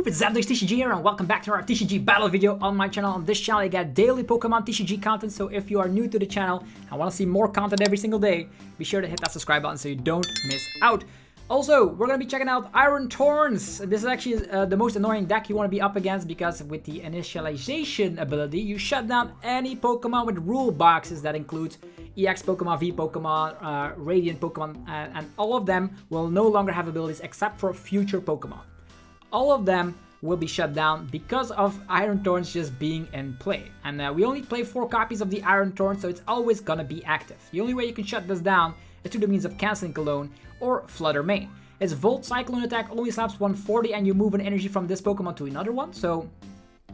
it's TCG here and welcome back to our TCG battle video on my channel. On this channel I get daily Pokemon TCG content, so if you are new to the channel and want to see more content every single day, be sure to hit that subscribe button so you don't miss out. Also, we're going to be checking out Iron Thorns. This is actually the most annoying deck you want to be up against because with the initialization ability, you shut down any Pokemon with rule boxes. That includes EX Pokemon, V Pokemon, Radiant Pokemon, and all of them will no longer have abilities except for future Pokemon. All of them will be shut down because of Iron Thorns just being in play. And we only play 4 copies of the Iron Thorns, so it's always gonna be active. The only way you can shut this down is through the means of Canceling Cologne or Flutter main. Its Volt Cyclone attack only slaps 140 and you move an energy from this Pokemon to another one, so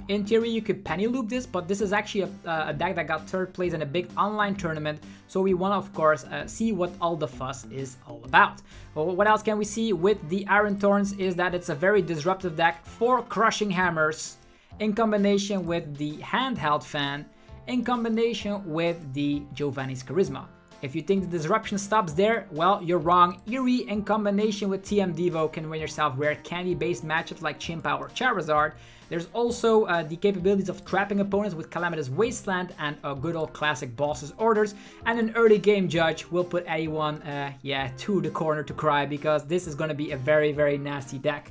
in theory you could penny loop this, but this is actually a deck that got 3rd place in a big online tournament, so we want to of course see what all the fuss is all about. Well, what else can we see with the Iron Thorns is that it's a very disruptive deck for Crushing Hammers in combination with the Handheld Fan, in combination with the Giovanni's Charisma. If you think the disruption stops there, well, you're wrong. Eri in combination with TM Devo can win yourself rare candy-based matchups like Chimpa or Charizard. There's also the capabilities of trapping opponents with Calamitous Wasteland and a good old classic Boss's Orders. And an early game Judge will put anyone to the corner to cry because this is going to be a very, very nasty deck.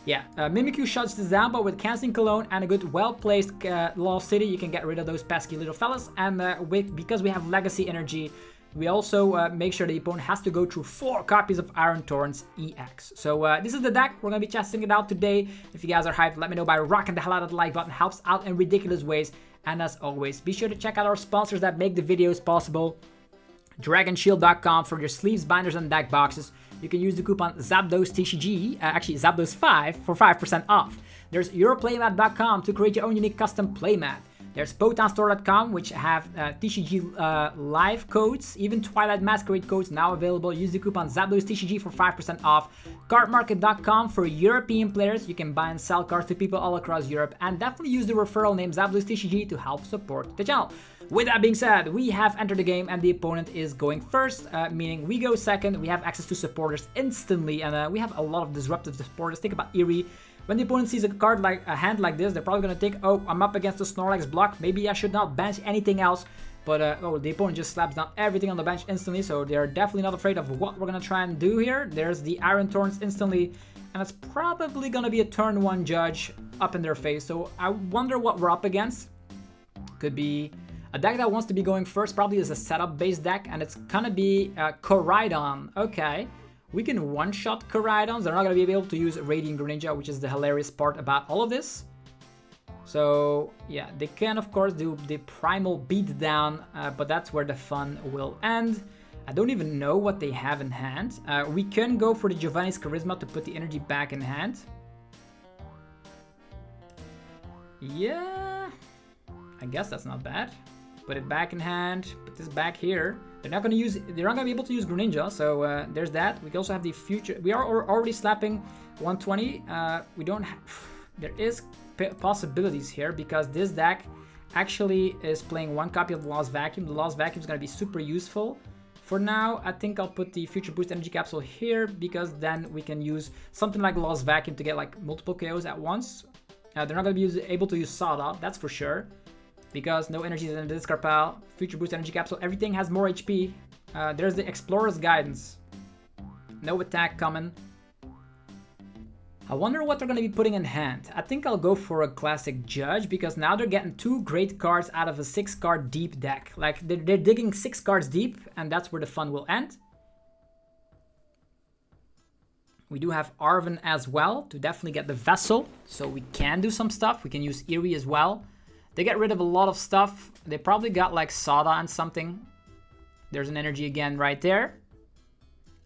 Yeah, Mimikyu shuts this down, but with Canceling Cologne and a good well-placed Lost City, you can get rid of those pesky little fellas. And because we have Legacy Energy, we also make sure the opponent has to go through 4 copies of Iron Thorns EX. So this is the deck. We're going to be testing it out today. If you guys are hyped, let me know by rocking the hell out of the like button. Helps out in ridiculous ways. And as always, be sure to check out our sponsors that make the videos possible. DragonShield.com for your sleeves, binders, and deck boxes. You can use the coupon ZapdosTCG, actually Zapdos5 for 5% off. There's EuroPlaymat.com to create your own unique custom playmat. There's PotanStore.com, which have TCG live codes, even Twilight Masquerade codes now available. Use the coupon ZapdosTCG for 5% off. Cardmarket.com for European players. You can buy and sell cards to people all across Europe. And definitely use the referral name ZapdosTCG to help support the channel. With that being said, we have entered the game and the opponent is going first, meaning we go second. We have access to supporters instantly, and we have a lot of disruptive supporters. Think about Eri. When the opponent sees a card like a hand like this, they're probably going to think, oh, I'm up against the Snorlax block. Maybe I should not bench anything else. But, oh, the opponent just slaps down everything on the bench instantly. So they're definitely not afraid of what we're going to try and do here. There's the Iron Thorns instantly. And it's probably going to be a turn 1 Judge up in their face. So I wonder what we're up against. Could be a deck that wants to be going first. Probably is a setup-based deck. And it's going to be Koraidon. Okay. We can one-shot Koraidons. They're not going to be able to use Radiant Greninja, which is the hilarious part about all of this. So, yeah, they can, of course, do the Primal Beatdown, but that's where the fun will end. I don't even know what they have in hand. We can go for the Giovanni's Charisma to put the energy back in hand. Yeah, I guess that's not bad. Put it back in hand, put this back here. They're not going to be able to use Greninja, so there's that. We can also have the future. We are already slapping 120. We don't have, there is possibilities here because this deck actually is playing 1 copy of the Lost Vacuum. The Lost Vacuum is going to be super useful. For now, I think I'll put the Future Boost Energy Capsule here because then we can use something like Lost Vacuum to get like multiple KOs at once. They're not going to be able to use Sada, that's for sure. Because no energy is in the discard pile. Future Boost Energy Capsule, everything has more HP. There's the Explorer's Guidance. No attack coming. I wonder what they're going to be putting in hand. I think I'll go for a classic Judge because now they're getting 2 great cards out of a 6-card deep deck. Like they're digging 6 cards deep and that's where the fun will end. We do have Arven as well to definitely get the Vessel. So we can do some stuff. We can use Eri as well. They get rid of a lot of stuff. They probably got like Sada and something. There's an energy again right there.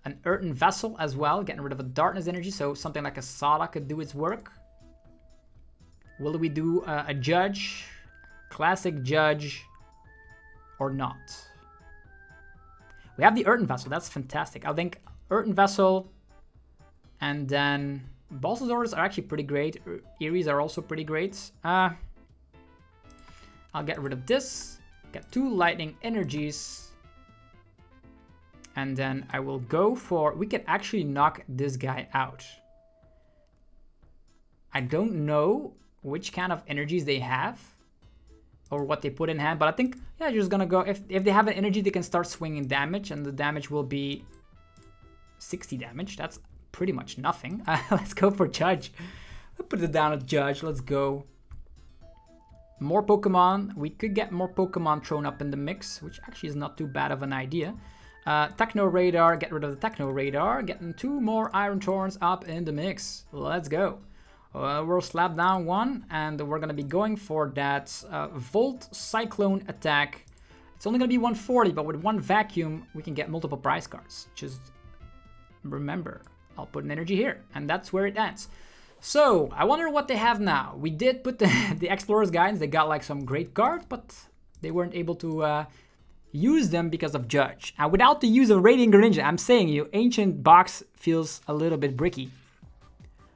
An Earthen Vessel as well, getting rid of a Darkness energy, so something like a Sada could do its work. Will we do a Judge, classic Judge, or not? We have the Earthen Vessel, that's fantastic. I think Earthen Vessel, and then Boss's Orders are actually pretty great. Eris are also pretty great. I'll get rid of this, get 2 lightning energies, and then I will go for, we can actually knock this guy out. I don't know which kind of energies they have or what they put in hand, but I think, yeah, you're just gonna go, if they have an energy, they can start swinging damage, and the damage will be 60 damage. That's pretty much nothing. Let's go for Judge. Let's put it down at Judge. Let's go. More Pokemon. We could get more Pokemon thrown up in the mix, which actually is not too bad of an idea. Techno Radar, get rid of the Techno Radar. Getting 2 more Iron Thorns up in the mix. Let's go. We'll slap down 1, and we're going to be going for that Volt Cyclone attack. It's only going to be 140, but with 1 vacuum, we can get multiple prize cards. Just remember, I'll put an energy here, and that's where it ends. So, I wonder what they have now. We did put the Explorer's Guidance. They got like some great cards, but they weren't able to use them because of Judge. And without the use of Radiant Greninja, I'm saying you, Ancient Box feels a little bit bricky.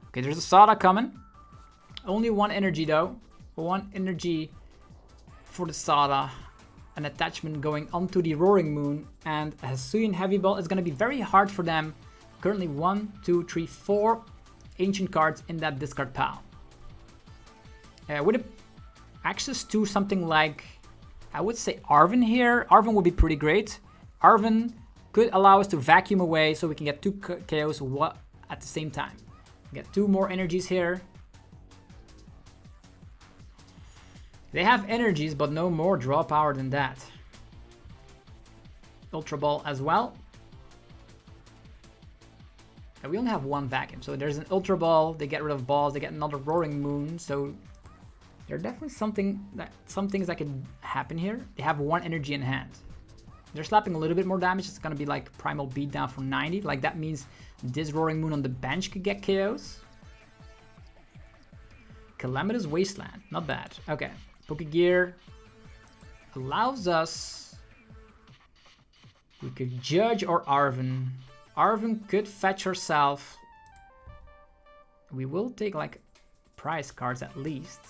Okay, there's a Sada coming. Only 1 energy though. 1 energy for the Sada. An attachment going onto the Roaring Moon. And a Hisuian Heavy Ball is going to be very hard for them. Currently 1, 2, 3, 4 ancient cards in that discard pile. With access to something like, I would say Arven here. Arven would be pretty great. Arven could allow us to vacuum away so we can get 2 KOs at the same time. Get 2 more energies here. They have energies, but no more draw power than that. Ultra Ball as well. And we only have 1 vacuum, so there's an Ultra Ball. They get rid of balls. They get another Roaring Moon. So there's definitely some things that could happen here. They have 1 energy in hand. They're slapping a little bit more damage. It's gonna be like Primal Beatdown for 90. Like that means this Roaring Moon on the bench could get KOs. Calamitous Wasteland, not bad. Okay, Pokégear allows us. We could Judge or Arven. Arven could fetch herself. We will take like prize cards at least.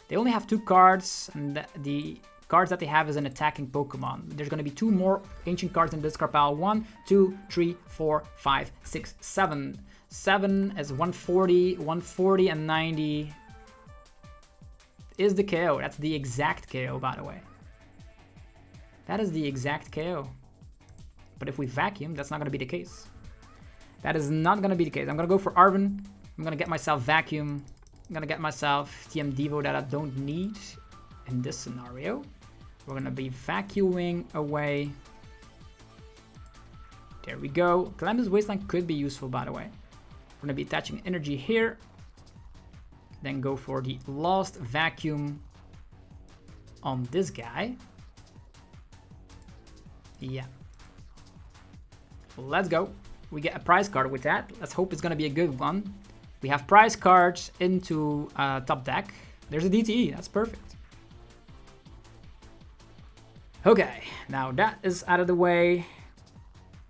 They only have 2 cards, and the cards that they have is an attacking Pokemon. There's going to be 2 more ancient cards in this card pile. 1, 2, 3, 4, 5, 6, 7. 7 is 140, 140 and 90 is the KO. That's the exact KO, by the way. That is the exact KO. But if we vacuum, that's not going to be the case. That is not going to be the case. I'm going to go for Arven. I'm going to get myself vacuum. I'm going to get myself TM Devo that I don't need in this scenario. We're going to be vacuuming away. There we go. Calamitous Wasteland could be useful, by the way. We're going to be attaching energy here. Then go for the Lost Vacuum on this guy. Yeah. Let's go. We get a prize card with that. Let's hope it's going to be a good one. We have prize cards into top deck. There's a DTE. That's perfect. Okay. Now that is out of the way.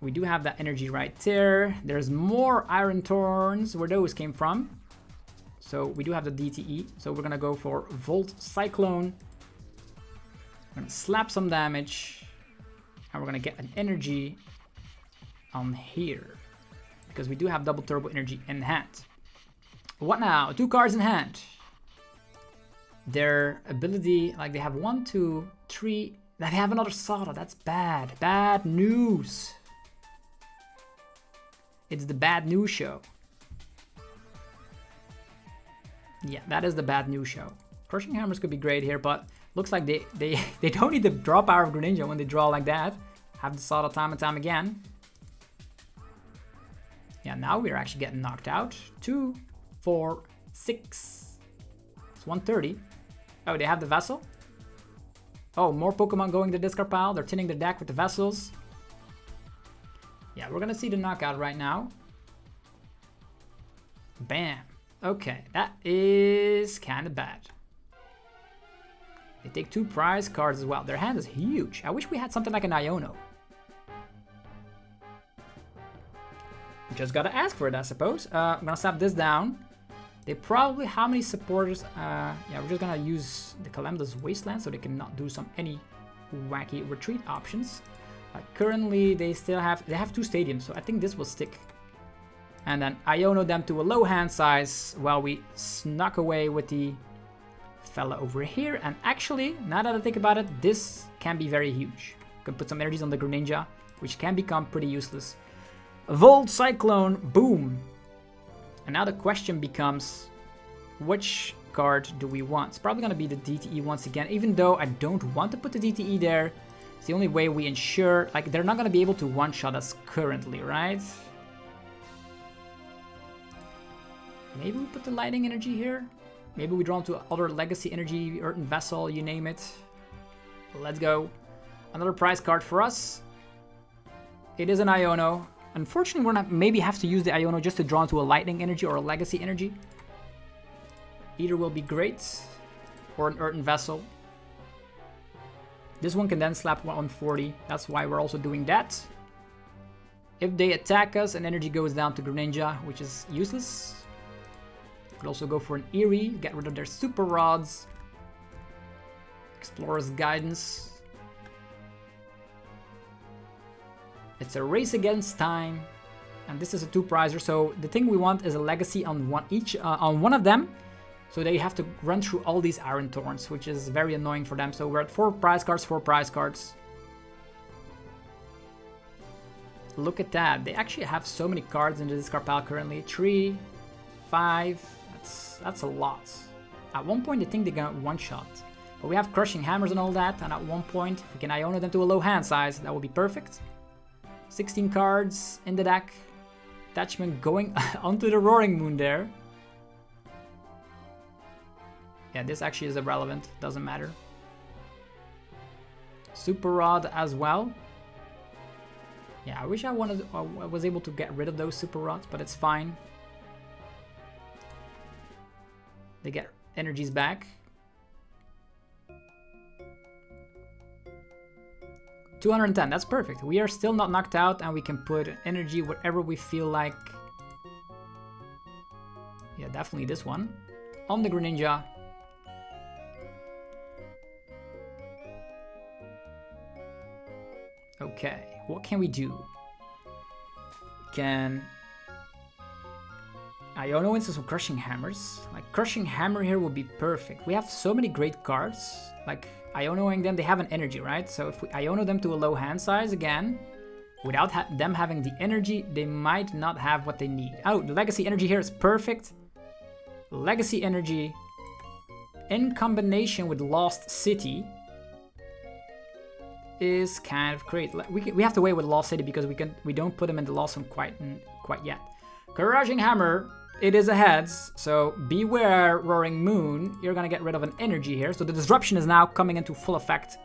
We do have that energy right there. There's more Iron Thorns where those came from. So we do have the DTE. So we're going to go for Volt Cyclone. We're going to slap some damage. And we're going to get an energy on here. Because we do have double turbo energy in hand. What now? 2 cards in hand. Their ability, like they have 1, 2, 3. They have another Sada. That's bad. Bad news. It's the bad news show. Yeah, that is the bad news show. Crushing Hammers could be great here, but looks like they don't need the draw power of Greninja when they draw like that. Have the Sada time and time again. Yeah, now we're actually getting knocked out. 2, 4, 6. It's 130. Oh, they have the Vessel. Oh, more Pokemon going to the discard pile. They're tinning the deck with the Vessels. Yeah, we're gonna see the knockout right now. Bam. Okay, that is kind of bad. They take 2 prize cards as well. Their hand is huge. I wish we had something like an Iono. Just gotta ask for it, I suppose. I'm gonna slap this down. They probably, how many supporters? Yeah, we're just gonna use the Calamitous Wasteland so they cannot do any wacky retreat options. Currently, they have 2 stadiums, so I think this will stick. And then Iono them to a low hand size while we snuck away with the fella over here. And actually, now that I think about it, this can be very huge. Can put some energies on the Greninja, which can become pretty useless. Volt Cyclone, boom. And now the question becomes, which card do we want? It's probably going to be the DTE once again, even though I don't want to put the DTE there. It's the only way we ensure, like, they're not going to be able to one-shot us currently, right? Maybe we put the Lightning Energy here. Maybe we draw into other Legacy Energy, Earthen Vessel, you name it. Let's go. Another prize card for us. It is an Iono. Unfortunately, we're not maybe have to use the Iono just to draw into a Lightning Energy or a Legacy Energy. Either will be great. Or an Earthen Vessel. This one can then slap 140. That's why we're also doing that. If they attack us, an energy goes down to Greninja, which is useless. Could also go for an Eri, get rid of their Super Rods. Explorer's Guidance. It's a race against time. And this is a 2-prizer, so the thing we want is a legacy on one of them. So they have to run through all these Iron Thorns, which is very annoying for them. So we're at 4 prize cards. Look at that. They actually have so many cards in the discard pile currently. 3, 5. That's a lot. At one point, I think they got one-shot. But we have Crushing Hammers and all that. And at one point, if we can Iono them to a low hand size, that would be perfect. 16 cards in the deck. Attachment going onto the Roaring Moon there. Yeah, this actually is irrelevant. Doesn't matter. Super Rod as well. Yeah, I wish I was able to get rid of those Super Rods, but it's fine. They get energies back. 210, that's perfect. We are still not knocked out and we can put energy wherever we feel like. Yeah, definitely this one. On the Greninja. Okay, what can we do? Can Iono into some Crushing Hammers. Like, Crushing Hammer here would be perfect. We have so many great cards. Like, Ionoing them, they have an energy, right? So if we Iono them to a low hand size again, without them having the energy, they might not have what they need. Oh, the Legacy Energy here is perfect. Legacy Energy in combination with Lost City is kind of great. We have to wait with Lost City because we don't put them in the Lost one quite yet. Crushing Hammer, it is a heads, so beware Roaring Moon. You're gonna get rid of an energy here. So the disruption is now coming into full effect.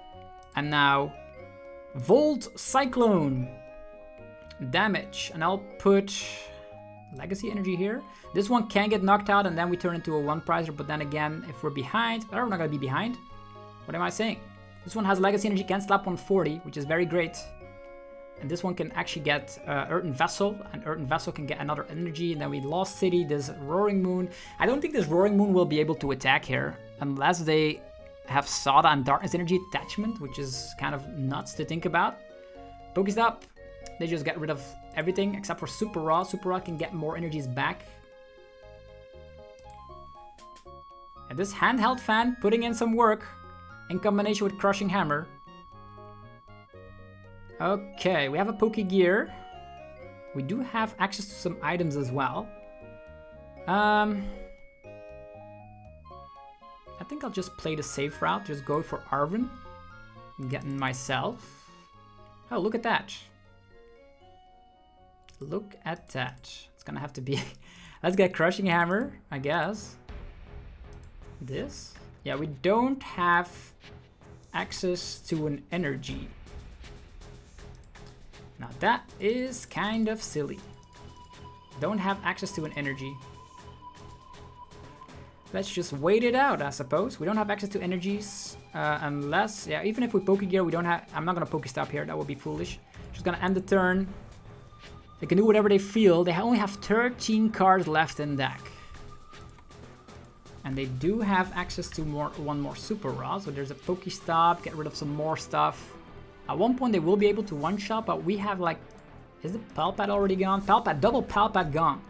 And now Volt Cyclone damage, and I'll put Legacy Energy here. This one can get knocked out and then we turn into a 1-prizer, but then again, if we're behind, we're not gonna be behind. What am I saying? This one has Legacy Energy, can slap 140, which is very great. And this one can actually get Earthen Vessel, and Earthen Vessel can get another energy, and then we Lost City, this Roaring Moon. I don't think this Roaring Moon will be able to attack here, unless they have Soda and Darkness Energy attachment, which is kind of nuts to think about. Pokestop, they just get rid of everything except for Super Rod. Super Rod can get more energies back. And this Handheld Fan putting in some work in combination with Crushing Hammer. Okay, we have a Pokégear. We do have access to some items as well. I think I'll just play the safe route. Just go for Arven. Getting myself. Oh, look at that. Look at that. It's gonna have to be... Let's get Crushing Hammer, I guess. This? Yeah, we don't have access to an energy. Now that is kind of silly. Don't have access to an energy. Let's just wait it out, I suppose. We don't have access to energies unless, yeah, even if we Pokégear, we don't have, I'm not gonna Pokestop here, that would be foolish. Just gonna end the turn. They can do whatever they feel. They only have 13 cards left in deck. And they do have access to one more Super Rod, so there's a Pokestop, get rid of some more stuff. At one point they will be able to one-shot, but we have like, is the Palpad already gone? Palpad, double Palpad gone.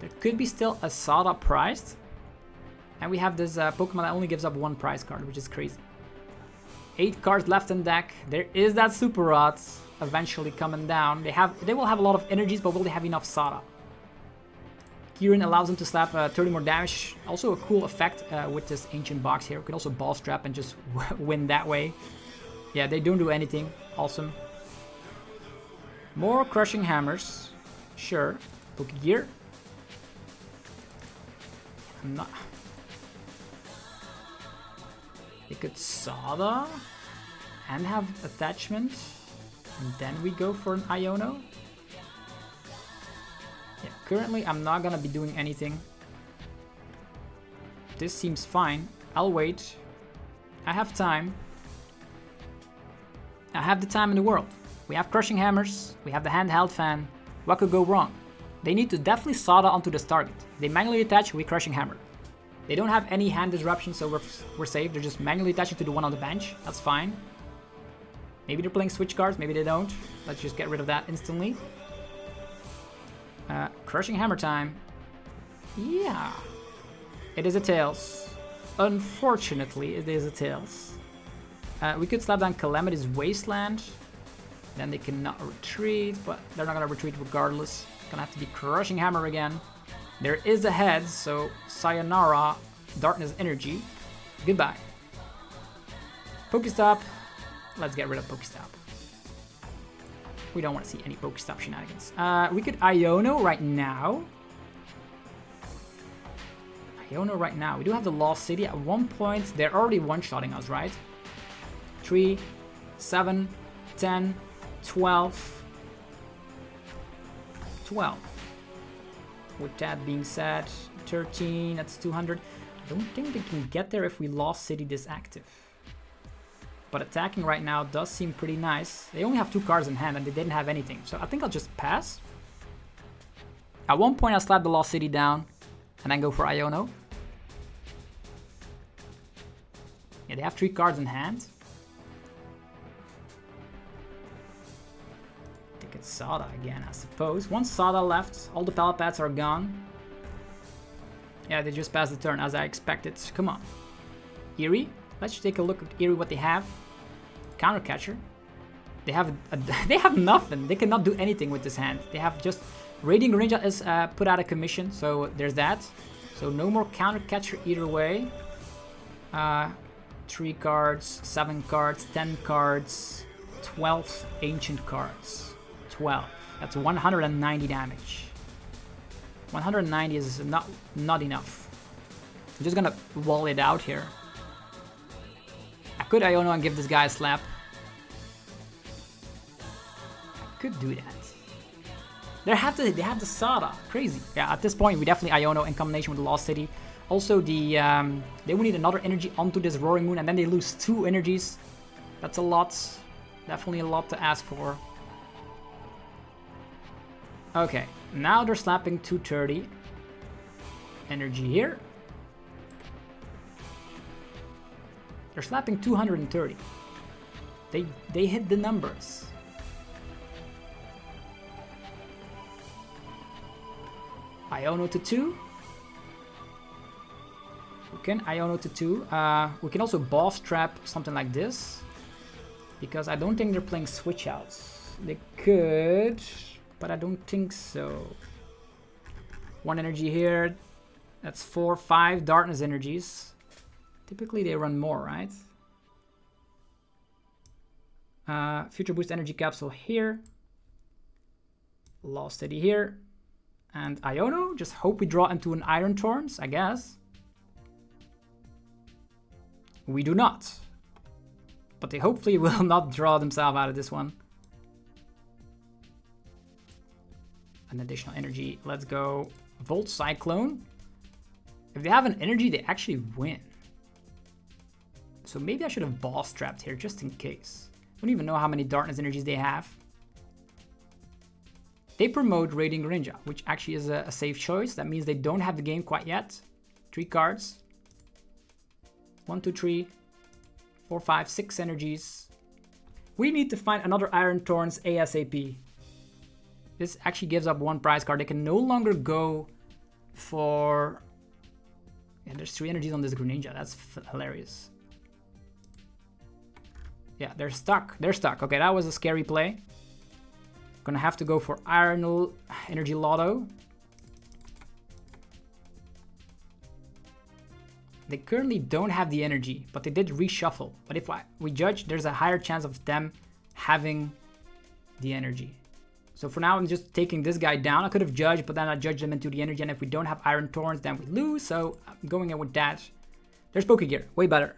There could be still a Sada priced. And we have this Pokemon that only gives up 1 prize card, which is crazy. 8 cards left in deck. There is that Super Rod eventually coming down. They will have a lot of energies, but will they have enough Sada? Kieran allows them to slap 30 more damage. Also a cool effect with this Ancient Box here. We can also Ball Strap and just win that way. Yeah, they don't do anything. Awesome. More Crushing Hammers. Sure. Pokégear. I'm not... They could Sada and have attachment, and then we go for an Iono. Yeah, currently I'm not gonna be doing anything. This seems fine. I'll wait. I have time. I have the time in the world. We have Crushing Hammers, we have the Handheld Fan. What could go wrong? They need to definitely Sada onto this target. They manually attach, we Crushing Hammer. They don't have any hand disruption, so we're safe. They're just manually attaching to the one on the bench. That's fine. Maybe they're playing switch cards, maybe they don't. Let's just get rid of that instantly. Crushing Hammer time. Yeah. It is a Tails. Unfortunately, it is a Tails. We could slap down Calamity's Wasteland. Then they cannot retreat, but they're not gonna retreat regardless. Gonna have to be Crushing Hammer again. There is a head, so sayonara, Darkness Energy. Goodbye. Pokestop. Let's get rid of Pokestop. We don't want to see any Pokestop shenanigans. We could Iono right now. Iono right now. We do have the Lost City. At one point, they're already one-shotting us, right? 3, 7, 10, 12. 12. With that being said, 13, that's 200. I don't think they can get there if we Lost City this active. But attacking right now does seem pretty nice. They only have 2 cards in hand and they didn't have anything. So I think I'll just pass. At one point I'll slap the Lost City down and then go for Iono. Yeah, they have 3 cards in hand. It's Sada again, I suppose. One Sada left, all the pallet pads are gone. Yeah, they just passed the turn as I expected. Come on. Eri, let's take a look at Eri, what they have. Counter Catcher. They have they have nothing. They cannot do anything with this hand. They have just Radiant Greninja is put out of commission, so there's that. So no more Counter Catcher either way. 3 cards, 7 cards, 10 cards, 12 ancient cards. 12. That's 190 damage. 190 is not enough. I'm just gonna wall it out here. I could Iono and give this guy a slap. I could do that. They have the Sada. Crazy. Yeah, at this point we definitely Iono in combination with the Lost City. Also they will need another energy onto this Roaring Moon and then they lose 2 energies. That's a lot. Definitely a lot to ask for. Okay, now they're slapping 230. Energy here. They're slapping 230. They hit the numbers. Iono to 2. We can Iono to 2. We can also Boss Trap something like this. Because I don't think they're playing switch outs. They could, but I don't think so. 1 energy here. That's 4, 5 darkness energies. Typically they run more, right? Future Boost Energy Capsule here. Lost City here. And Iono, just hope we draw into an Iron Thorns, I guess. We do not. But they hopefully will not draw themselves out of this one. An additional energy. Let's go Volt Cyclone. If they have an energy, they actually win. So maybe I should have Boss Trapped here just in case. I don't even know how many darkness energies they have. They promote Radiant Greninja, which actually is a safe choice. That means they don't have the game quite yet. 3 cards. 1, 2, 3, 4, 5, 6 energies. We need to find another Iron Thorns ASAP. This actually gives up 1 prize card. They can no longer go for... Yeah, there's 3 energies on this Greninja. That's hilarious. Yeah, they're stuck. They're stuck. Okay, that was a scary play. Gonna have to go for Energy Loto. They currently don't have the energy, but they did reshuffle. But if we judge, there's a higher chance of them having the energy. So for now, I'm just taking this guy down. I could have judged, but then I judged them into the energy. And if we don't have Iron Thorns, then we lose. So I'm going in with that. There's Pokégear. Way better.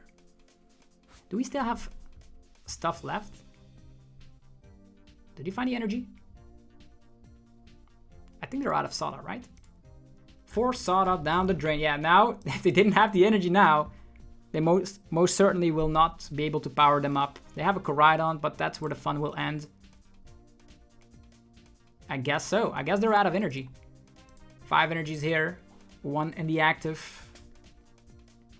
Do we still have stuff left? Did you find the energy? I think they're out of Soda, right? 4 Soda down the drain. Yeah, now, if they didn't have the energy now, they most certainly will not be able to power them up. They have a Koraidon, but that's where the fun will end. I guess so. I guess they're out of energy. 5 energies here. 1 in the active.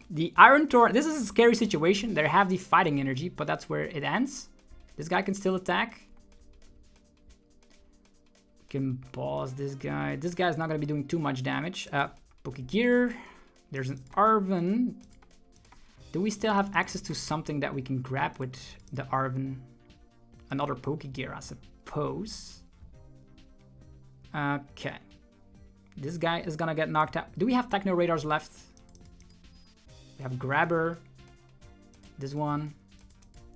The Iron Thorn, this is a scary situation. They have the fighting energy, but that's where it ends. This guy can still attack. Can pause this guy. This guy's not going to be doing too much damage. Pokégear. There's an Arven. Do we still have access to something that we can grab with the Arven? Another Pokégear, I suppose. Okay. This guy is going to get knocked out. Do we have Techno Radars left? We have Grabber. This one.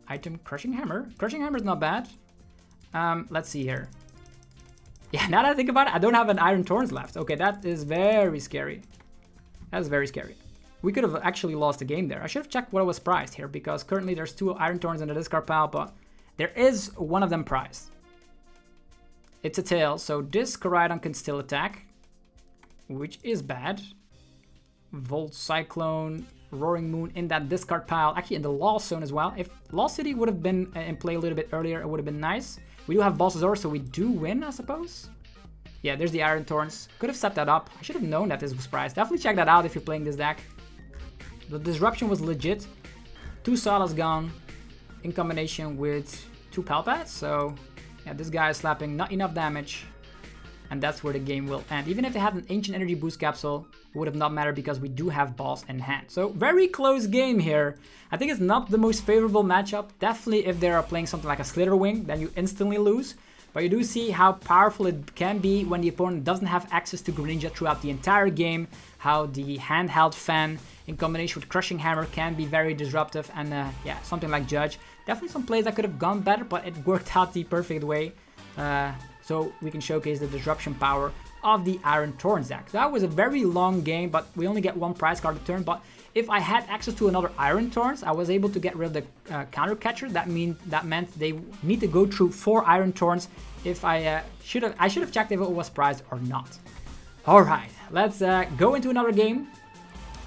Item Crushing Hammer. Crushing Hammer is not bad. Let's see here. Yeah, now that I think about it, I don't have an Iron Thorns left. Okay, that is very scary. That is very scary. We could have actually lost the game there. I should have checked what was prized here, because currently there's 2 Iron Thorns in the discard pile, but there is one of them prized. It's a tail, so this Koraidon can still attack, which is bad. Volt Cyclone, Roaring Moon in that discard pile, actually in the Lost Zone as well. If Lost City would have been in play a little bit earlier, it would have been nice. We do have Bulbasaur, so we do win, I suppose. Yeah, there's the Iron Thorns. Could have set that up. I should have known that this was prized. Definitely check that out if you're playing this deck. The Disruption was legit. 2 Sodas gone in combination with 2 Palpats. So, yeah, this guy is slapping not enough damage. And that's where the game will end. Even if they had an Ancient Energy Boost Capsule, it would have not mattered because we do have balls in hand. So, very close game here. I think it's not the most favorable matchup. Definitely if they are playing something like a Slitherwing, then you instantly lose. But you do see how powerful it can be when the opponent doesn't have access to Greninja throughout the entire game. How the Handheld Fan in combination with Crushing Hammer can be very disruptive. And yeah, something like Judge. Definitely some plays that could have gone better, but it worked out the perfect way. So we can showcase the disruption power of the Iron Thorns deck. That was a very long game, but we only get 1 prize card a turn. But if I had access to another Iron Thorns, I was able to get rid of the counter catcher. That meant they need to go through 4 Iron Thorns. If I should have checked if it was prized or not. All right, let's go into another game.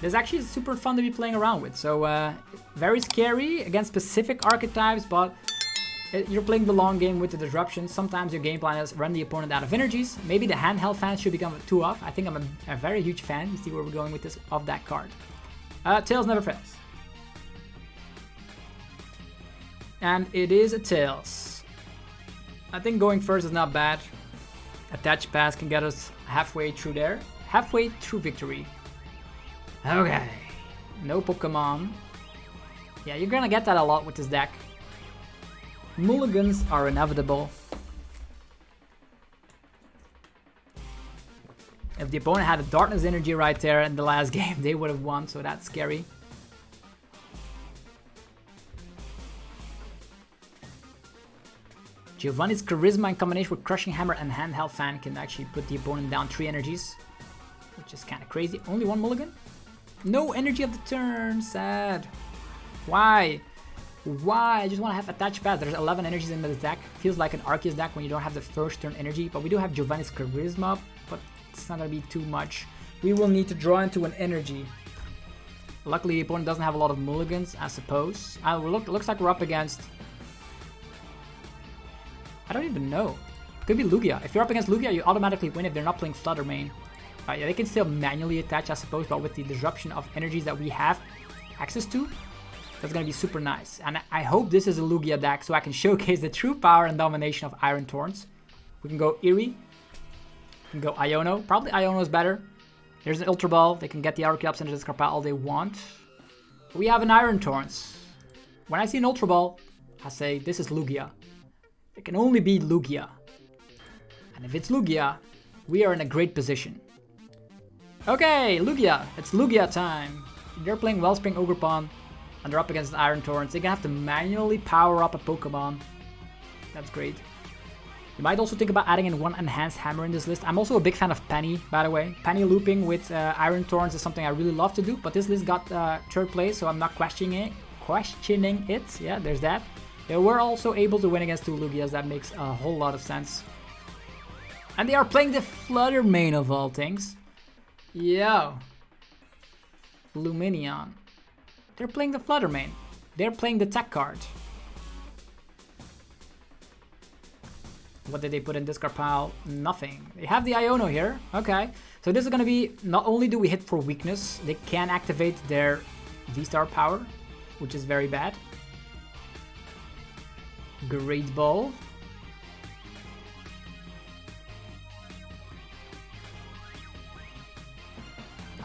This actually is super fun to be playing around with. So very scary against specific archetypes, but you're playing the long game with the disruption. Sometimes your game plan is run the opponent out of energies. Maybe the Handheld Fan should become a 2-off. I think I'm a very huge fan. You see where we're going with this of that card. Tails never fails. And it is a Tails. I think going first is not bad. Attach pass can get us halfway through there. Halfway through victory. Okay. No Pokemon. Yeah, you're gonna get that a lot with this deck. Mulligans are inevitable. If the opponent had a Darkness Energy right there in the last game, they would have won, so that's scary. Giovanni's Charisma in combination with Crushing Hammer and Handheld Fan can actually put the opponent down 3 energies, which is kind of crazy. Only 1 mulligan? No energy of the turn, sad. Why? Why? I just want to have Attach Pass. There's 11 energies in this deck. Feels like an Arceus deck when you don't have the first turn energy. But we do have Giovanni's Charisma, but it's not going to be too much. We will need to draw into an energy. Luckily, the opponent doesn't have a lot of mulligans, I suppose. Looks like we're up against... I don't even know. Could be Lugia. If you're up against Lugia, you automatically win if they're not playing Flutter main. Yeah, they can still manually attach, I suppose, but with the disruption of energies that we have access to, that's going to be super nice. And I hope this is a Lugia deck so I can showcase the true power and domination of Iron Thorns. We can go Eri. We can go Iono. Probably Iono is better. Here's an Ultra Ball. They can get the Archeops into this discard pile all they want. We have an Iron Thorns. When I see an Ultra Ball, I say this is Lugia. It can only be Lugia. And if it's Lugia, we are in a great position. Okay, Lugia. It's Lugia time. They're playing Wellspring Ogerpon, and they're up against Iron Thorns. They're gonna have to manually power up a Pokemon. That's great. You might also think about adding in one Enhanced Hammer in this list. I'm also a big fan of Penny, by the way. Penny looping with Iron Thorns is something I really love to do, but this list got third place, so I'm not questioning it. Yeah, there's that. They were also able to win against two Lugias. That makes a whole lot of sense. And they are playing the Flutter main of all things. Yo. Lumineon. They're playing the Flutter main. They're playing the tech card. What did they put in discard pile? Nothing. They have the Iono here. Okay. So this is going to be, not only do we hit for weakness, they can activate their VSTAR power, which is very bad. Great Ball.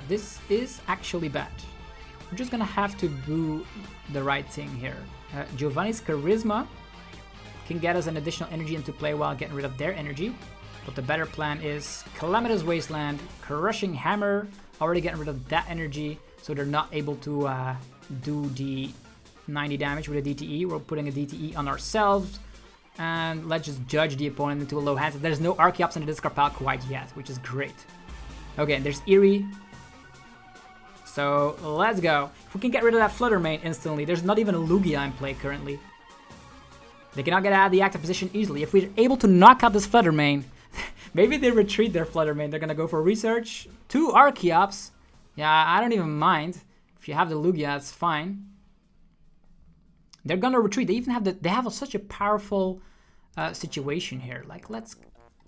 This is actually bad. We're just gonna have to do the right thing here. Giovanni's Charisma can get us an additional energy into play while getting rid of their energy. But the better plan is Calamitous Wasteland, Crushing Hammer, already getting rid of that energy, so they're not able to do the 90 damage with a DTE. We're putting a DTE on ourselves. And let's just judge the opponent into a low hand. There's no Archeops in the discard pile quite yet, which is great. Okay, there's Eri. So let's go. If we can get rid of that Flutter main instantly, there's not even a Lugia in play currently. They cannot get out of the active position easily. If we're able to knock out this Flutter main, maybe they retreat their Flutter main. They're gonna go for research. Two Archeops. Yeah, I don't even mind. If you have the Lugia, it's fine. They're gonna retreat. They even have such a powerful situation here. Like, what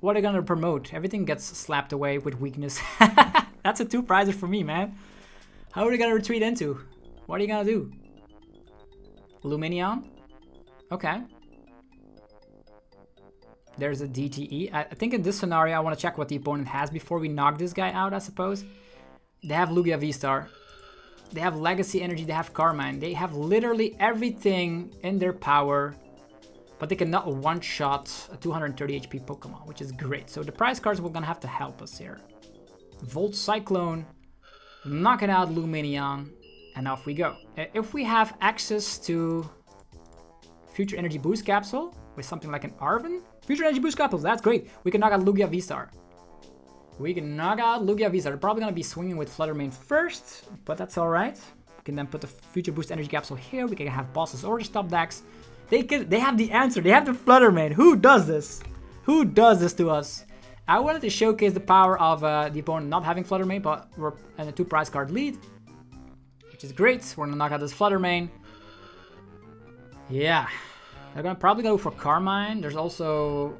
are they gonna promote? Everything gets slapped away with weakness. That's a 2-prizer for me, man. How are they gonna retreat into? What are you gonna do? Lumineon? Okay. There's a DTE. I think in this scenario, I want to check what the opponent has before we knock this guy out, I suppose. They have Lugia VSTAR. They have Legacy Energy, they have Carmine. They have literally everything in their power, but they cannot one-shot a 230 HP Pokemon, which is great. So the prize cards were gonna have to help us here. Volt Cyclone, knocking out Lumineon, and off we go. If we have access to Future Energy Boost Capsule with something like an Arven, Future Energy Boost Capsule, that's great. We can knock out Lugia VSTAR. We can knock out Lugia VSTAR. They're probably going to be swinging with Flutter main first, but that's alright. We can then put the Future Boost Energy Capsule here. We can have bosses or stop decks. They have the answer. They have the Flutter main. Who does this? Who does this to us? I wanted to showcase the power of the opponent not having Flutter main, but we're in a 2-prize card lead, which is great. We're going to knock out this Flutter main. Yeah. They're going to probably go for Carmine. There's also...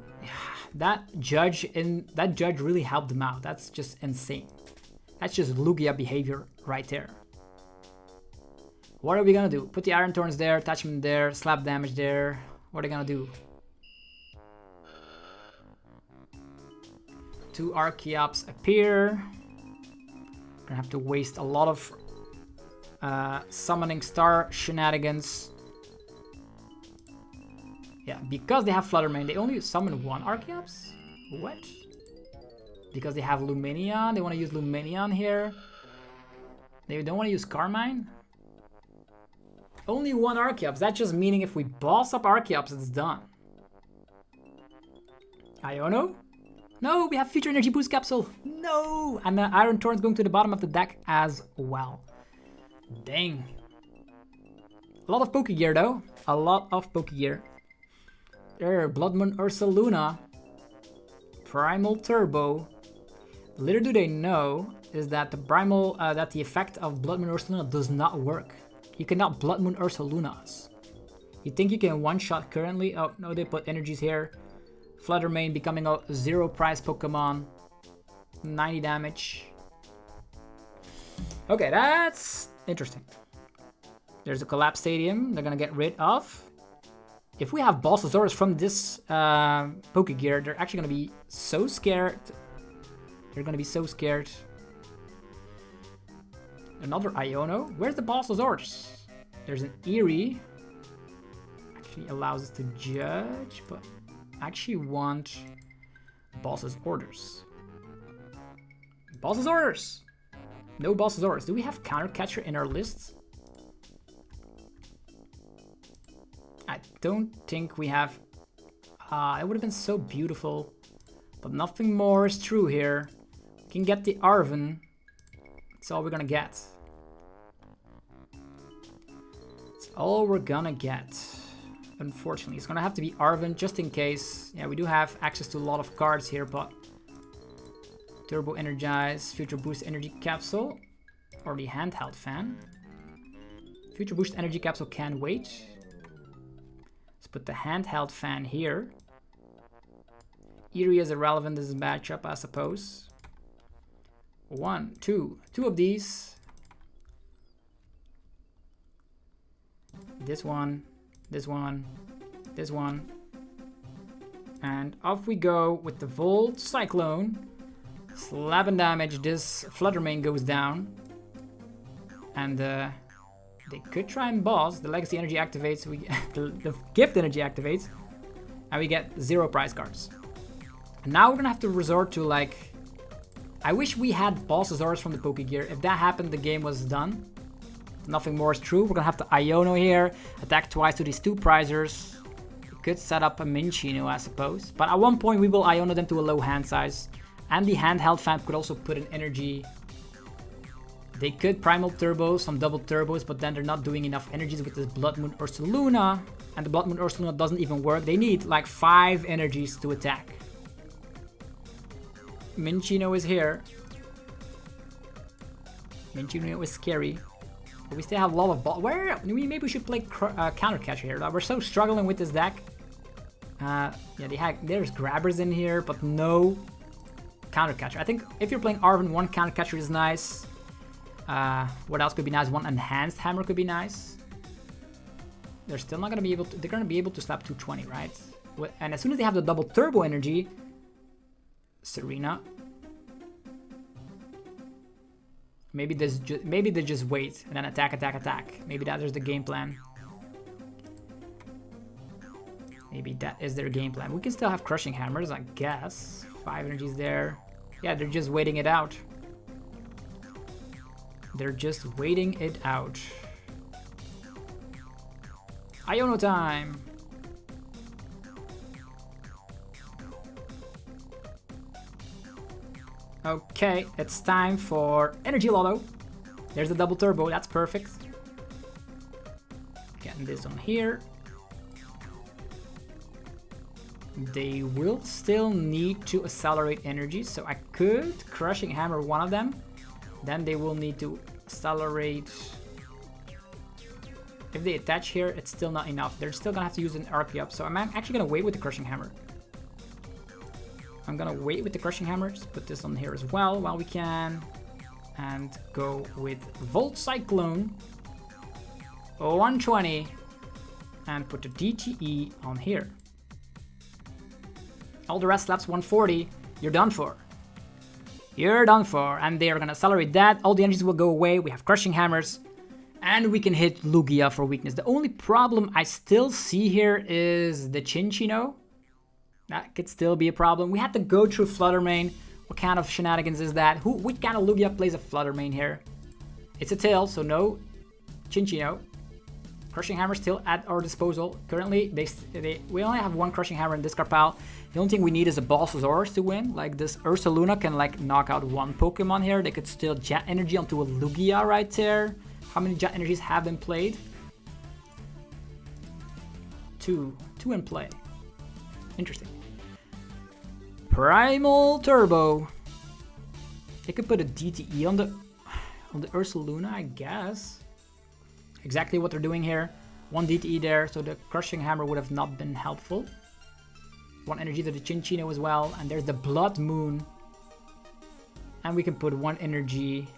That judge really helped them out. That's just insane. That's just Lugia behavior right there. What are we gonna do? Put the Iron Thorns there, attachment there, slap damage there. What are they gonna do? Two Archeops appear. Gonna have to waste a lot of summoning star shenanigans. Yeah, because they have Flutter main, they only summon one Archeops? What? Because they have Lumineon, they want to use Lumineon here. They don't want to use Carmine? Only one Archeops, that's just meaning if we boss up Archeops, it's done. Iono? No, we have Future Energy Boost Capsule. No! And the Iron Thorns going to the bottom of the deck as well. Dang. A lot of Pokégear though. A lot of Pokégear. There, Blood Moon Ursaluna, Primal Turbo. Little do they know is that the effect of Blood Moon Ursaluna does not work. You cannot Blood Moon Ursaluna us. You think you can one-shot currently? Oh no, they put energies here. Flutter main becoming a 0-prize Pokemon. 90 damage. Okay, that's interesting. There's a Collapse Stadium. They're gonna get rid of. If we have Balsasaurus from this Pokégear, they're actually going to be so scared. They're going to be so scared. Another Iono. Where's the boss's orders? There's an Eri. Actually allows us to judge, but I actually want boss's orders. Boss's orders! No boss's orders. Do we have counter catcher in our list? I don't think we have. It would have been so beautiful, but nothing more is true here. We can get the Arven. That's all we're gonna get. That's all we're gonna get. Unfortunately, it's gonna have to be Arven just in case. Yeah, we do have access to a lot of cards here, but Turbo Energize, Future Boost Energy Capsule, or the Handheld Fan. Future Boost Energy Capsule can wait. Let's put the Handheld Fan here. Eri is irrelevant as a matchup, I suppose. Two of these. This one, this one, this one. And off we go with the Volt Cyclone. Slap and damage, this Flutter main goes down. And they could try and boss. The Legacy Energy activates, the Gift Energy activates. And we get 0 prize cards. And now we're gonna have to resort to like... I wish we had boss's orders from the Pokégear. If that happened, the game was done. Nothing more is true. We're gonna have to Iono here. Attack twice to these 2 prizers. We could set up a Minchino, I suppose. But at one point we will Iono them to a low hand size. And the Handheld Fan could also put an energy. They could Primal Turbo, some double turbos, but then they're not doing enough energies with this Blood Moon Ursaluna. And the Blood Moon Ursaluna doesn't even work. They need like 5 energies to attack. Minchino is here. Minchino is scary. But we still have a lot of maybe we should play counter catcher here. We're so struggling with this deck. Yeah, there's grabbers in here, but no counter catcher. I think if you're playing Arven, 1 counter catcher is nice. What else could be nice? 1 enhanced hammer could be nice. They're still not gonna be able to. They're gonna be able to slap 220, right? And as soon as they have the double turbo energy, Serena. Maybe they just wait and then attack, attack, attack. Maybe that is the game plan. Maybe that is their game plan. We can still have Crushing Hammers, I guess. 5 energies there. Yeah, they're just waiting it out. They're just waiting it out. Iono time! Okay, it's time for Energy Loto. There's the double turbo, that's perfect. Getting this on here. They will still need to accelerate energy, so I could Crushing Hammer one of them. Then they will need to accelerate. If they attach here, it's still not enough. They're still gonna have to use an RP up, so I'm actually gonna wait with the Crushing Hammer. I'm gonna wait with the Crushing Hammer, just put this on here as well while we can. And go with Volt Cyclone. 120. And put the DTE on here. All the rest slaps 140. You're done for. You're done for. And they are gonna accelerate that. All the energies will go away. We have Crushing Hammers. And we can hit Lugia for weakness. The only problem I still see here is the Chinchino. That could still be a problem. We had to go through Flutter main. What kind of shenanigans is that? Which kind of Lugia plays a Flutter main here? It's a tail, so no Chinchino. Crushing Hammer still at our disposal. Currently, we only have 1 Crushing Hammer in this card pile. The only thing we need is a boss's Ors to win. Like this Ursaluna can like knock out 1 Pokemon here. They could still Jet Energy onto a Lugia right there. How many Jet Energies have been played? 2 in play. Interesting. Primal Turbo. They could put a DTE on the Ursaluna, I guess. Exactly what they're doing here. 1 DTE there, so the Crushing Hammer would have not been helpful. 1 energy to the Chinchino as well, and there's the Blood Moon. And we can put 1 energy.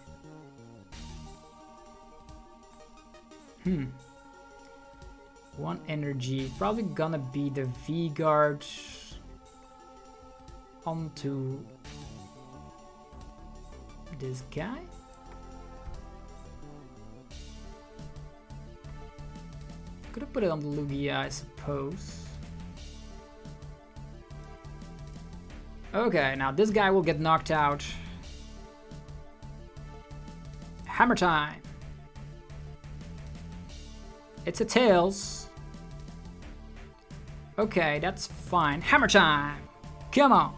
1 energy, probably gonna be the V-Guard onto this guy. Could have put it on the Lugia, I suppose. Okay, now this guy will get knocked out. Hammer time. It's a Tails. Okay, that's fine. Hammer time. Come on.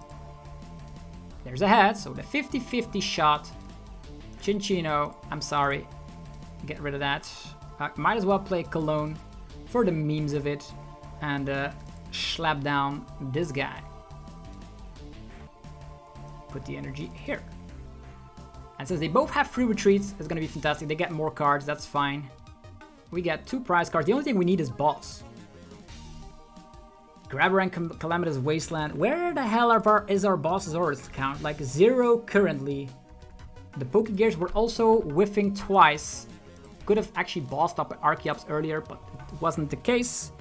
There's a head, so the 50-50 shot. Chinchino, I'm sorry. Get rid of that. Might as well play Cologne for the memes of it and slap down this guy. Put the energy here. And since they both have free retreats, it's gonna be fantastic. They get more cards, that's fine. We get 2 prize cards. The only thing we need is boss. Grabber and Calamitous Wasteland. Where the hell is our boss's orders count? Like 0 currently. The Pokégears were also whiffing twice. Could have actually bossed up Archeops earlier, but it wasn't the case.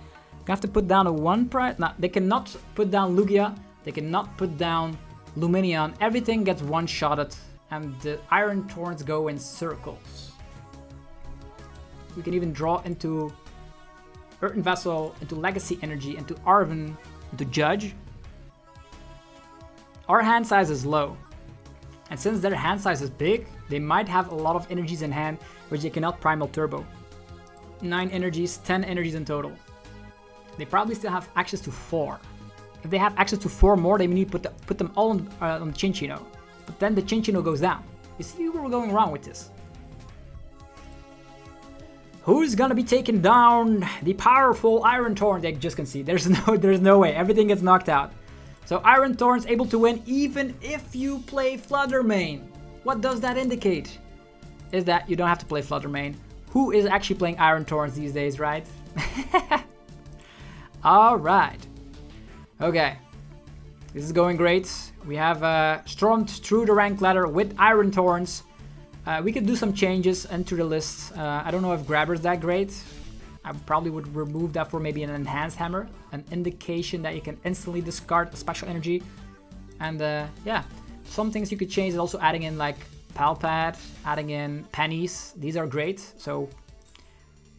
Gonna have to put down a 1 prize. No, they cannot put down Lugia. They cannot put down Luminion. Everything gets one-shotted, and the Iron Thorns go in circles. We can even draw into Earthen Vessel, into Legacy Energy, into Arven, into Judge. Our hand size is low. And since their hand size is big, they might have a lot of energies in hand, which they cannot Primal Turbo. 9 energies, 10 energies in total. They probably still have access to 4. If they have access to 4 more, they need to put them all on the Chinchino. But then the Chinchino goes down. You see where we're going wrong with this. Who's gonna be taking down the powerful Iron Thorns? They just can see. There's no way. Everything gets knocked out. So Iron Thorns able to win even if you play Flutter main. What does that indicate? Is that you don't have to play Flutter main. Who is actually playing Iron Thorns these days, right? Alright. Okay. This is going great. We have stormed through the rank ladder with Iron Thorns. We could do some changes into the list. I don't know if Grabber's that great. I probably would remove that for maybe an enhanced hammer, an indication that you can instantly discard a special energy. And yeah, some things you could change is also adding in like Palpad, adding in pennies. These are great. So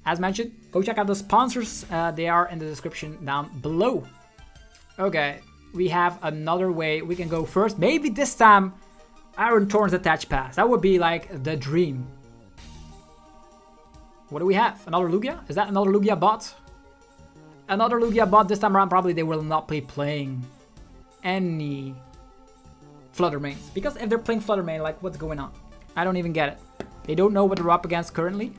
as mentioned, go check out the sponsors. They are in the description down below. Okay, we have another way we can go first. Maybe this time Iron Thorns attach pass. That would be like the dream. What do we have? Another Lugia? Is that another Lugia bot? Another Lugia bot. This time around probably they will not be playing any Flutter mains. Because if they're playing Flutter main, like what's going on? I don't even get it. They don't know what they're up against currently.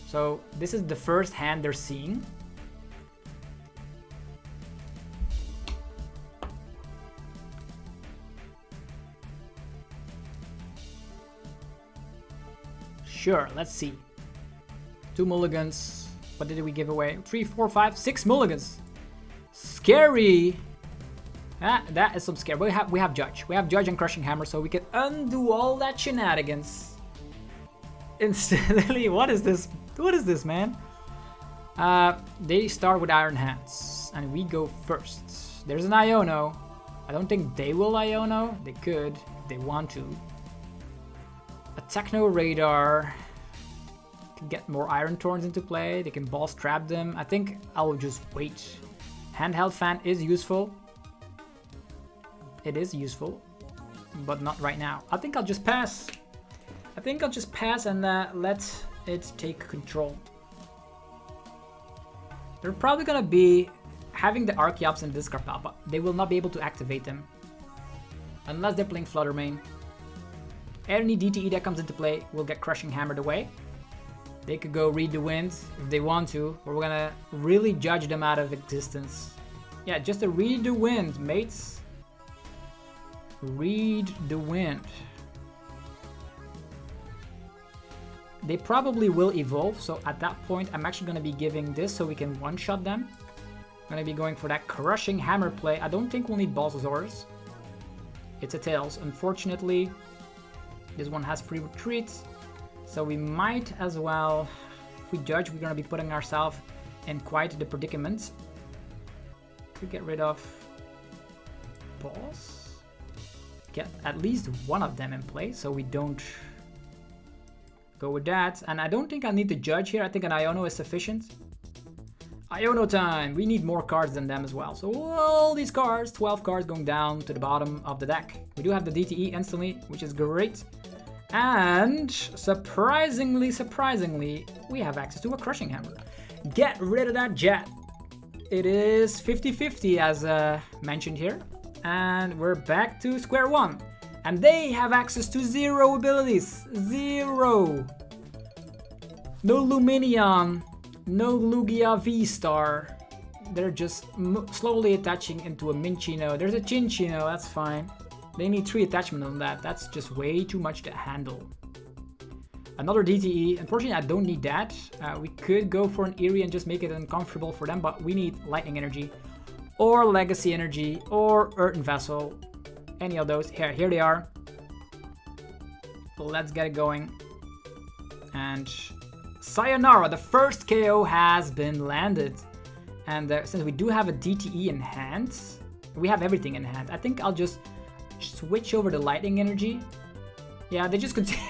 So this is the first hand they're seeing. Sure, let's see. 2 mulligans. What did we give away? 3, 4, 5, 6 mulligans. Scary. That is some scary. We have Judge. We have Judge and Crushing Hammer, so we can undo all that shenanigans instantly. What is this? What is this, man? They start with Iron Hands, and we go first. There's an Iono. I don't think they will Iono. They could if they want to. A Techno Radar. Can get more Iron Thorns into play. They can boss trap them. I think I'll just wait. Handheld Fan is useful. It is useful, but not right now. I think I'll just pass. I think I'll just pass and let it take control. They're probably gonna be having the Archeops and discard PAL, but they will not be able to activate them unless they're playing Flutter main. Any DTE that comes into play will get Crushing Hammered away. They could go Read the Wind if they want to, but we're gonna really judge them out of existence. Yeah, just a Read the Wind, mates. Read the Wind. They probably will evolve, so at that point I'm actually gonna be giving this so we can one-shot them. I'm gonna be going for that Crushing Hammer play. I don't think we'll need Balsasaurus. It's a Tails. Unfortunately, this one has free retreats, so we might as well, if we Judge, we're gonna be putting ourselves in quite the predicament. Could get rid of Boss. Get at least one of them in play, so we don't go with that. And I don't think I need to Judge here. I think an Iono is sufficient. Iono time. We need more cards than them as well. So all these cards, 12 cards going down to the bottom of the deck. We do have the DTE instantly, which is great. And surprisingly, we have access to a Crushing Hammer. Get rid of that jet. It is 50-50 as mentioned here. And we're back to square one. And they have access to 0 abilities. 0. No Luminion. No Lugia VSTAR. They're just slowly attaching into a Minchino. There's a Chinchino, that's fine. They need 3 attachments on that. That's just way too much to handle. Another DTE. Unfortunately, I don't need that. We could go for an Eri and just make it uncomfortable for them, but we need Lightning Energy or Legacy Energy or Earthen Vessel. Any of those. Here they are. Let's get it going. And sayonara, the first KO has been landed. And since we do have a DTE in hand, we have everything in hand. I think I'll just switch over to Lightning Energy. Yeah, they just continue.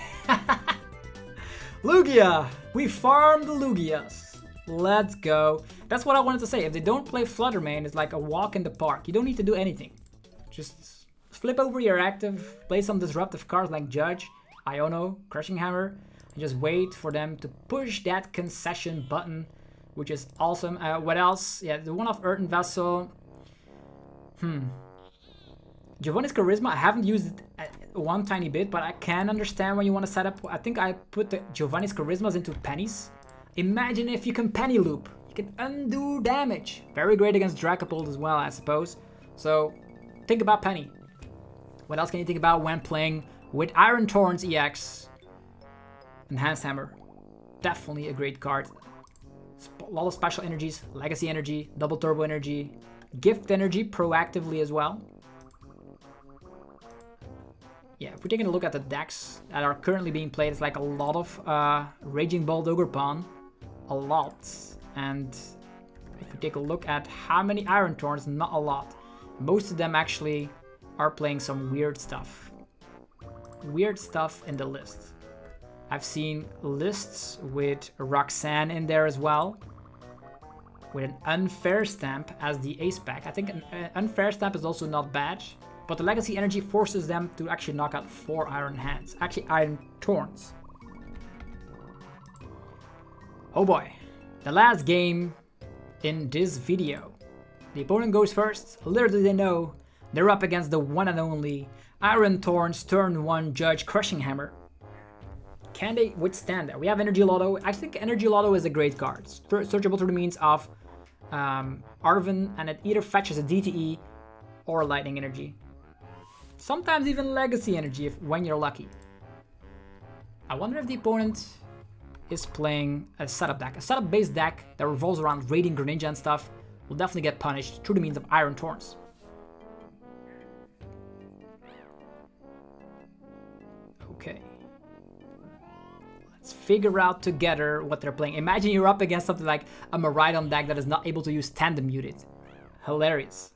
Lugia! We farmed the Lugias. Let's go. That's what I wanted to say. If they don't play Flutter main, it's like a walk in the park. You don't need to do anything. Just flip over your active, play some disruptive cards like Judge, Iono, Crushing Hammer, and just wait for them to push that concession button, which is awesome. What else? Yeah, the one of Earthen Vessel. Giovanni's Charisma, I haven't used it one tiny bit, but I can understand when you want to set up. I think I put the Giovanni's Charismas into pennies. Imagine if you can penny loop. You can undo damage. Very great against Dracopult as well, I suppose. So think about penny. What else can you think about when playing with Iron Thorns EX? Enhanced Hammer. Definitely a great card. A lot of special energies. Legacy Energy, Double Turbo Energy, Gift Energy proactively as well. Yeah, if we're taking a look at the decks that are currently being played, it's like a lot of Raging Bolt Ogre Pawn. A lot. And if we take a look at how many Iron Thorns, not a lot. Most of them actually are playing some weird stuff. Weird stuff in the list. I've seen lists with Roxanne in there as well. With an Unfair Stamp as the ace pack. I think an Unfair Stamp is also not bad. But the Legacy Energy forces them to actually knock out 4 Iron Hands. Actually, Iron Thorns. Oh boy. The last game in this video. The opponent goes first. Little do they know, they're up against the one and only Iron Thorns turn 1 Judge Crushing Hammer. Can they withstand that? We have Energy Loto. I think Energy Loto is a great card. Searchable through the means of Arven, and it either fetches a DTE or Lightning Energy. Sometimes even Legacy Energy when you're lucky. I wonder if the opponent is playing a setup deck. A setup based deck that revolves around raiding Greninja and stuff will definitely get punished through the means of Iron Thorns. Okay. Let's figure out together what they're playing. Imagine you're up against something like a Miraidon deck that is not able to use Tandem Muted. Hilarious.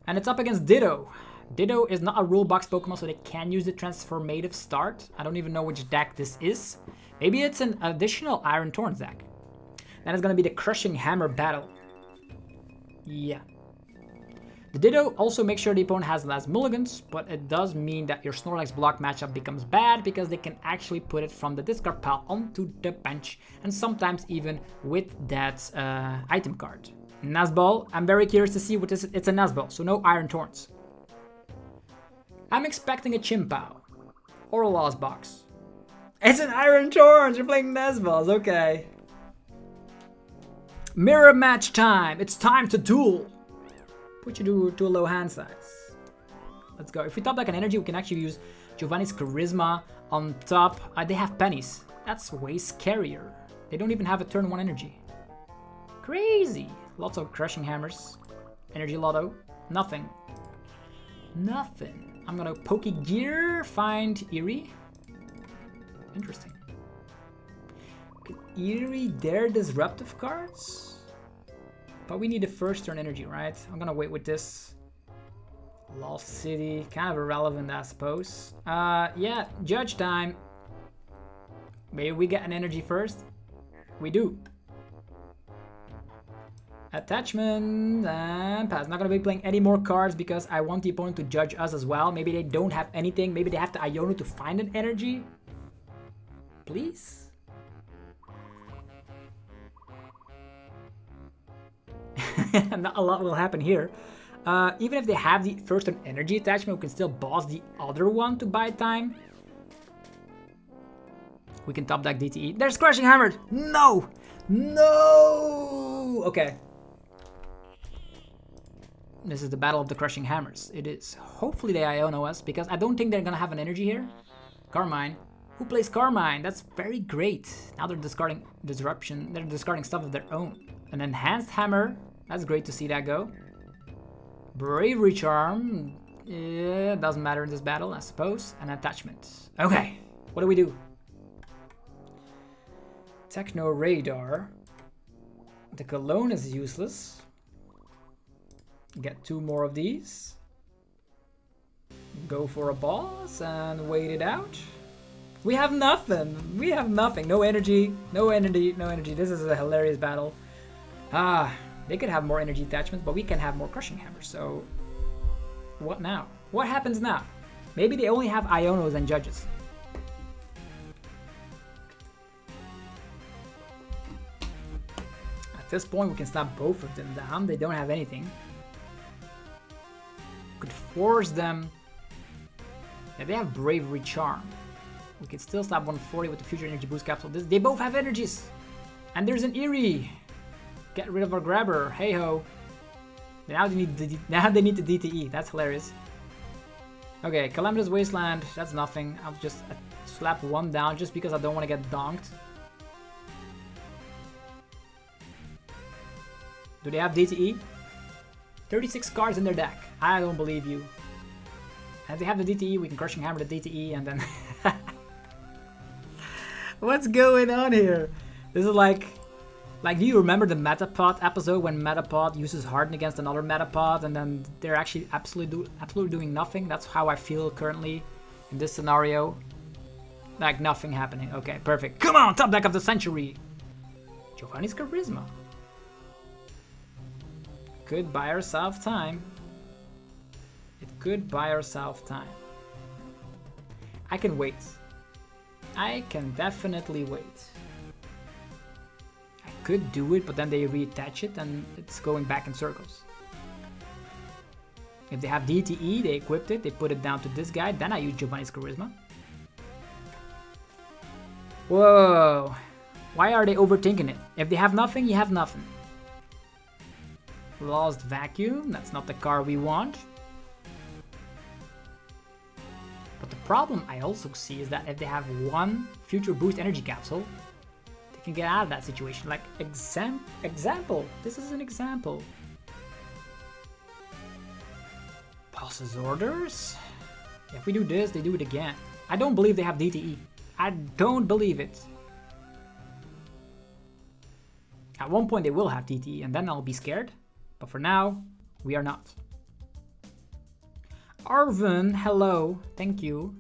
And it's up against Ditto. Ditto is not a rule box Pokemon, so they can use the Transformative Start. I don't even know which deck this is. Maybe it's an additional Iron Thorns deck. Then it's going to be the Crushing Hammer battle. Yeah. The Ditto also makes sure the opponent has less mulligans, but it does mean that your Snorlax block matchup becomes bad because they can actually put it from the discard pile onto the bench, and sometimes even with that item card. Nazball, I'm very curious to see what this is. It's a Nazball, so no Iron Thorns. I'm expecting a Chimpao or a Lost Box. It's an Iron Thorns. You're playing Nazballs. Okay. Mirror match time. It's time to duel. Put you to a low hand size. Let's go. If we top deck an energy, we can actually use Giovanni's Charisma on top. They have pennies. That's way scarier. They don't even have a turn 1 energy. Crazy. Lots of Crushing Hammers. Energy Loto. Nothing. Nothing. I'm gonna Pokégear, find Eri. Interesting. Could Eri dare disruptive cards? But we need a first turn energy, right? I'm gonna wait with this. Lost City, kind of irrelevant, I suppose. Yeah, Judge time. Maybe we get an energy first. We do. Attachment and pass. Not gonna be playing any more cards because I want the opponent to judge us as well. Maybe they don't have anything. Maybe they have to Iono to find an energy. Please? Not a lot will happen here. Even if they have the first an energy attachment, we can still boss the other one to buy time. We can top deck DTE. There's Crushing Hammer! No! No! Okay. This is the battle of the Crushing Hammers. It is. Hopefully they Iono us, because I don't think they're gonna have an energy here. Carmine. Who plays Carmine? That's very great. Now they're discarding Disruption. They're discarding stuff of their own. An Enhanced Hammer. That's great to see that go. Bravery Charm. Yeah, doesn't matter in this battle, I suppose. An Attachment. Okay. What do we do? Techno Radar. The Cologne is useless. Get 2 more of these. Go for a boss and wait it out. We have nothing. We have nothing. No energy. No energy. No energy. This is a hilarious battle. They could have more energy attachments, but we can have more Crushing Hammers. So, what now? What happens now? Maybe they only have Ionos and Judges. At this point, we can slap both of them down. They don't have anything. Could force them. Yeah, they have Bravery Charm. We could still slap 140 with the Future Energy Boost Capsule. They both have energies. And there's an Eri. Get rid of our Grabber. Hey ho. Now they need the DTE. That's hilarious. Okay, Calamitous Wasteland. That's nothing. I'll just slap 1 down just because I don't want to get donked. Do they have DTE? 36 cards in their deck. I don't believe you. And if they have the DTE, we can Crushing Hammer the DTE and then... What's going on here? This is like, do you remember the Metapod episode when Metapod uses Harden against another Metapod and then they're actually absolutely doing nothing? That's how I feel currently in this scenario. Like nothing happening. Okay, perfect. Come on, top deck of the century. Giovanni's Charisma. Could buy ourselves time. It could buy ourselves time. I can wait. I can definitely wait. I could do it, but then they reattach it and it's going back in circles. If they have DTE, they equipped it, they put it down to this guy, then I use Giovanni's Charisma. Whoa. Why are they overthinking it? If they have nothing, you have nothing. Lost Vacuum, that's not the card we want. But the problem I also see is that if they have 1 Future Boost Energy Capsule, they can get out of that situation. Like, example. This is an example. Boss's Orders. If we do this, they do it again. I don't believe they have DTE. I don't believe it. At one point they will have DTE and then I'll be scared. But for now, we are not. Arven, hello, thank you.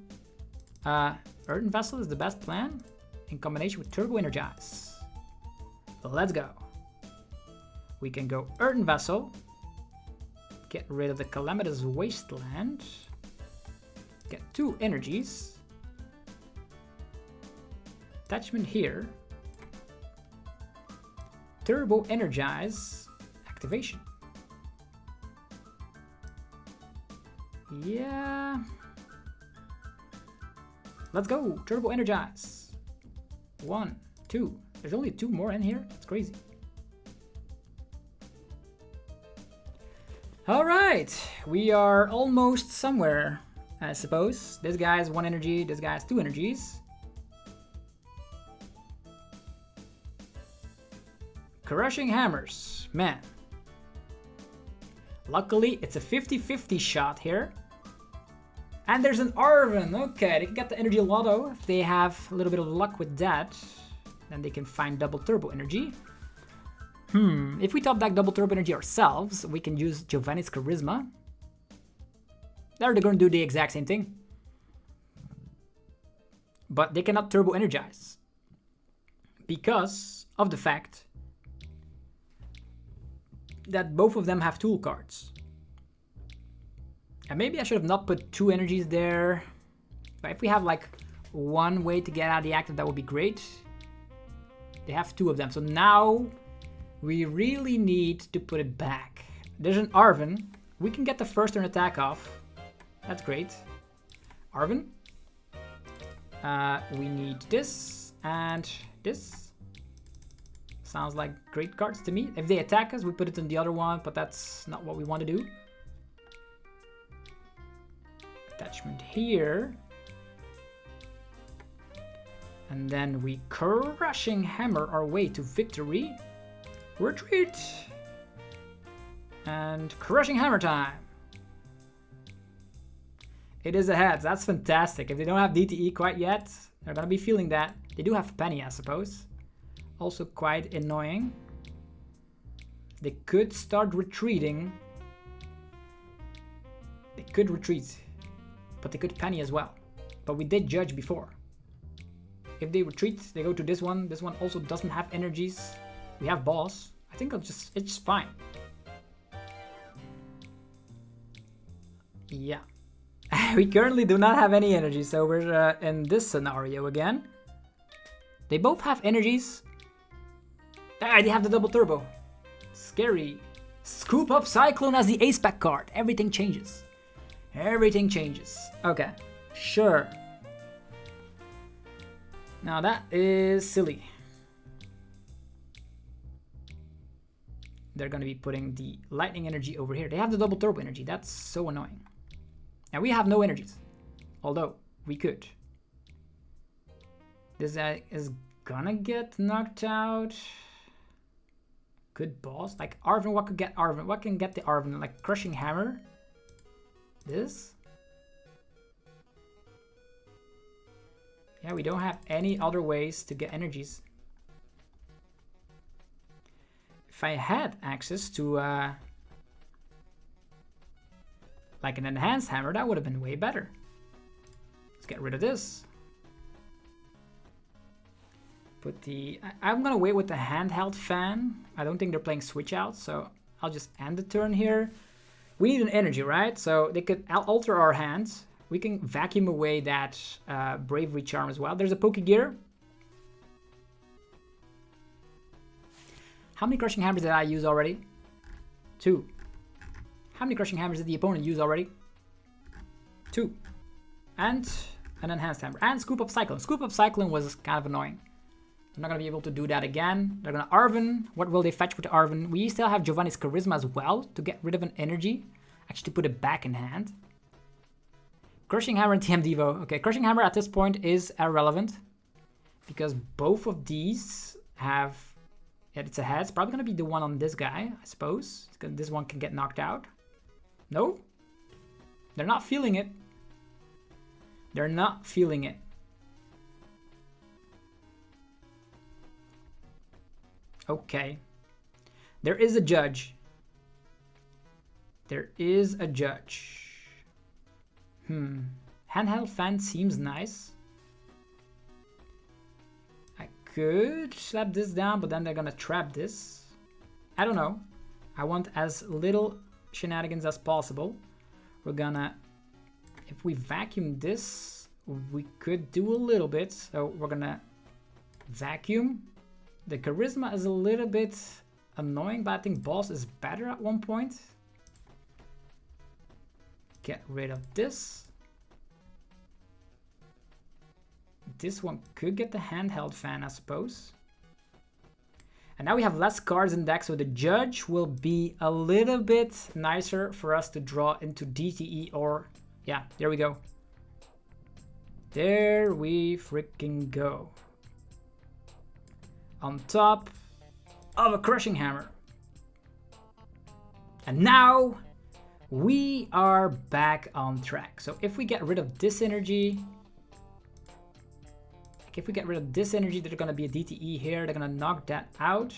Earthen Vessel is the best plan in combination with Turbo Energize. Let's go. We can go Earthen Vessel. Get rid of the Calamitous Wasteland. Get 2 energies. Attachment here. Turbo Energize. Activation. Yeah. Let's go. Turbo Energize. 1, 2. There's only 2 more in here. It's crazy. All right. We are almost somewhere, I suppose. This guy has 1 energy. This guy has 2 energies. Crushing Hammers. Man. Luckily, it's a 50-50 shot here. And there's an Arven. Okay, they can get the Energy Loto. If they have a little bit of luck with that, then they can find double Turbo Energy. If we top deck double Turbo Energy ourselves, we can use Giovanni's Charisma. They're going to do the exact same thing. But they cannot Turbo Energize. Because of the fact that both of them have tool cards. And maybe I should have not put 2 energies there. But if we have like one way to get out of the active, that would be great. They have 2 of them. So now we really need to put it back. There's an Arven. We can get the first turn attack off. That's great. Arven. We need this and this. Sounds like great cards to me. If they attack us, we put it in the other one, but that's not what we want to do. Attachment here. And then we Crushing Hammer our way to victory. Retreat. And Crushing Hammer time. It is a heads. That's fantastic. If they don't have DTE quite yet, they're gonna be feeling that. They do have Penny, I suppose. Also quite annoying. They could start retreating. They could retreat, but they could Penny as well. But we did Judge before. If they retreat, they go to this one. This one also doesn't have energies. We have Boss. I think it's just fine. Yeah. We currently do not have any energy, so we're in this scenario again. They both have energies. Ah, they have the double turbo. Scary. Scoop up Cyclone as the ace pack card. Everything changes. Everything changes. Okay, sure. Now that is silly. They're gonna be putting the lightning energy over here. They have the double turbo energy. That's so annoying. And we have no energies, although we could. This guy is gonna get knocked out. Good boss. Like Arven, what could get Arven? What can get the Arven? Like Crushing Hammer? This? Yeah, we don't have any other ways to get energies. If I had access to like an enhanced hammer, that would have been way better. Let's get rid of this. Put the... I'm gonna wait with the handheld fan. I don't think they're playing switch out, so I'll just end the turn here. We need an energy, right? So they could alter our hands. We can vacuum away that Bravery Charm as well. There's a Pokégear. How many Crushing Hammers did I use already? 2. How many Crushing Hammers did the opponent use already? 2. And an Enhanced Hammer. And Scoop Up Cyclone. Scoop Up Cyclone was kind of annoying. They're not going to be able to do that again. They're going to Arven. What will they fetch with the Arven? We still have Giovanni's Charisma as well to get rid of an energy. Actually, to put it back in hand. Crushing Hammer and TM Devo. Okay, Crushing Hammer at this point is irrelevant. Because both of these have... Yeah, it's a head. It's probably going to be the one on this guy, I suppose. This one can get knocked out. No? They're not feeling it. They're not feeling it. Okay. There is a judge. There is a judge. Handheld fan seems nice. I could slap this down, but then they're gonna trap this. I don't know. I want as little shenanigans as possible. We're gonna... If we vacuum this, we could do a little bit. So we're gonna vacuum. The Charisma is a little bit annoying, but I think Boss is better at one point. Get rid of this. This one could get the handheld fan, I suppose. And now we have less cards in deck, so the Judge will be a little bit nicer for us to draw into DTE or... Yeah, there we go. There we freaking go. On top of a Crushing Hammer. And now we are back on track. So if we get rid of this energy... If we get rid of this energy, there's gonna be a DTE here. They're gonna knock that out.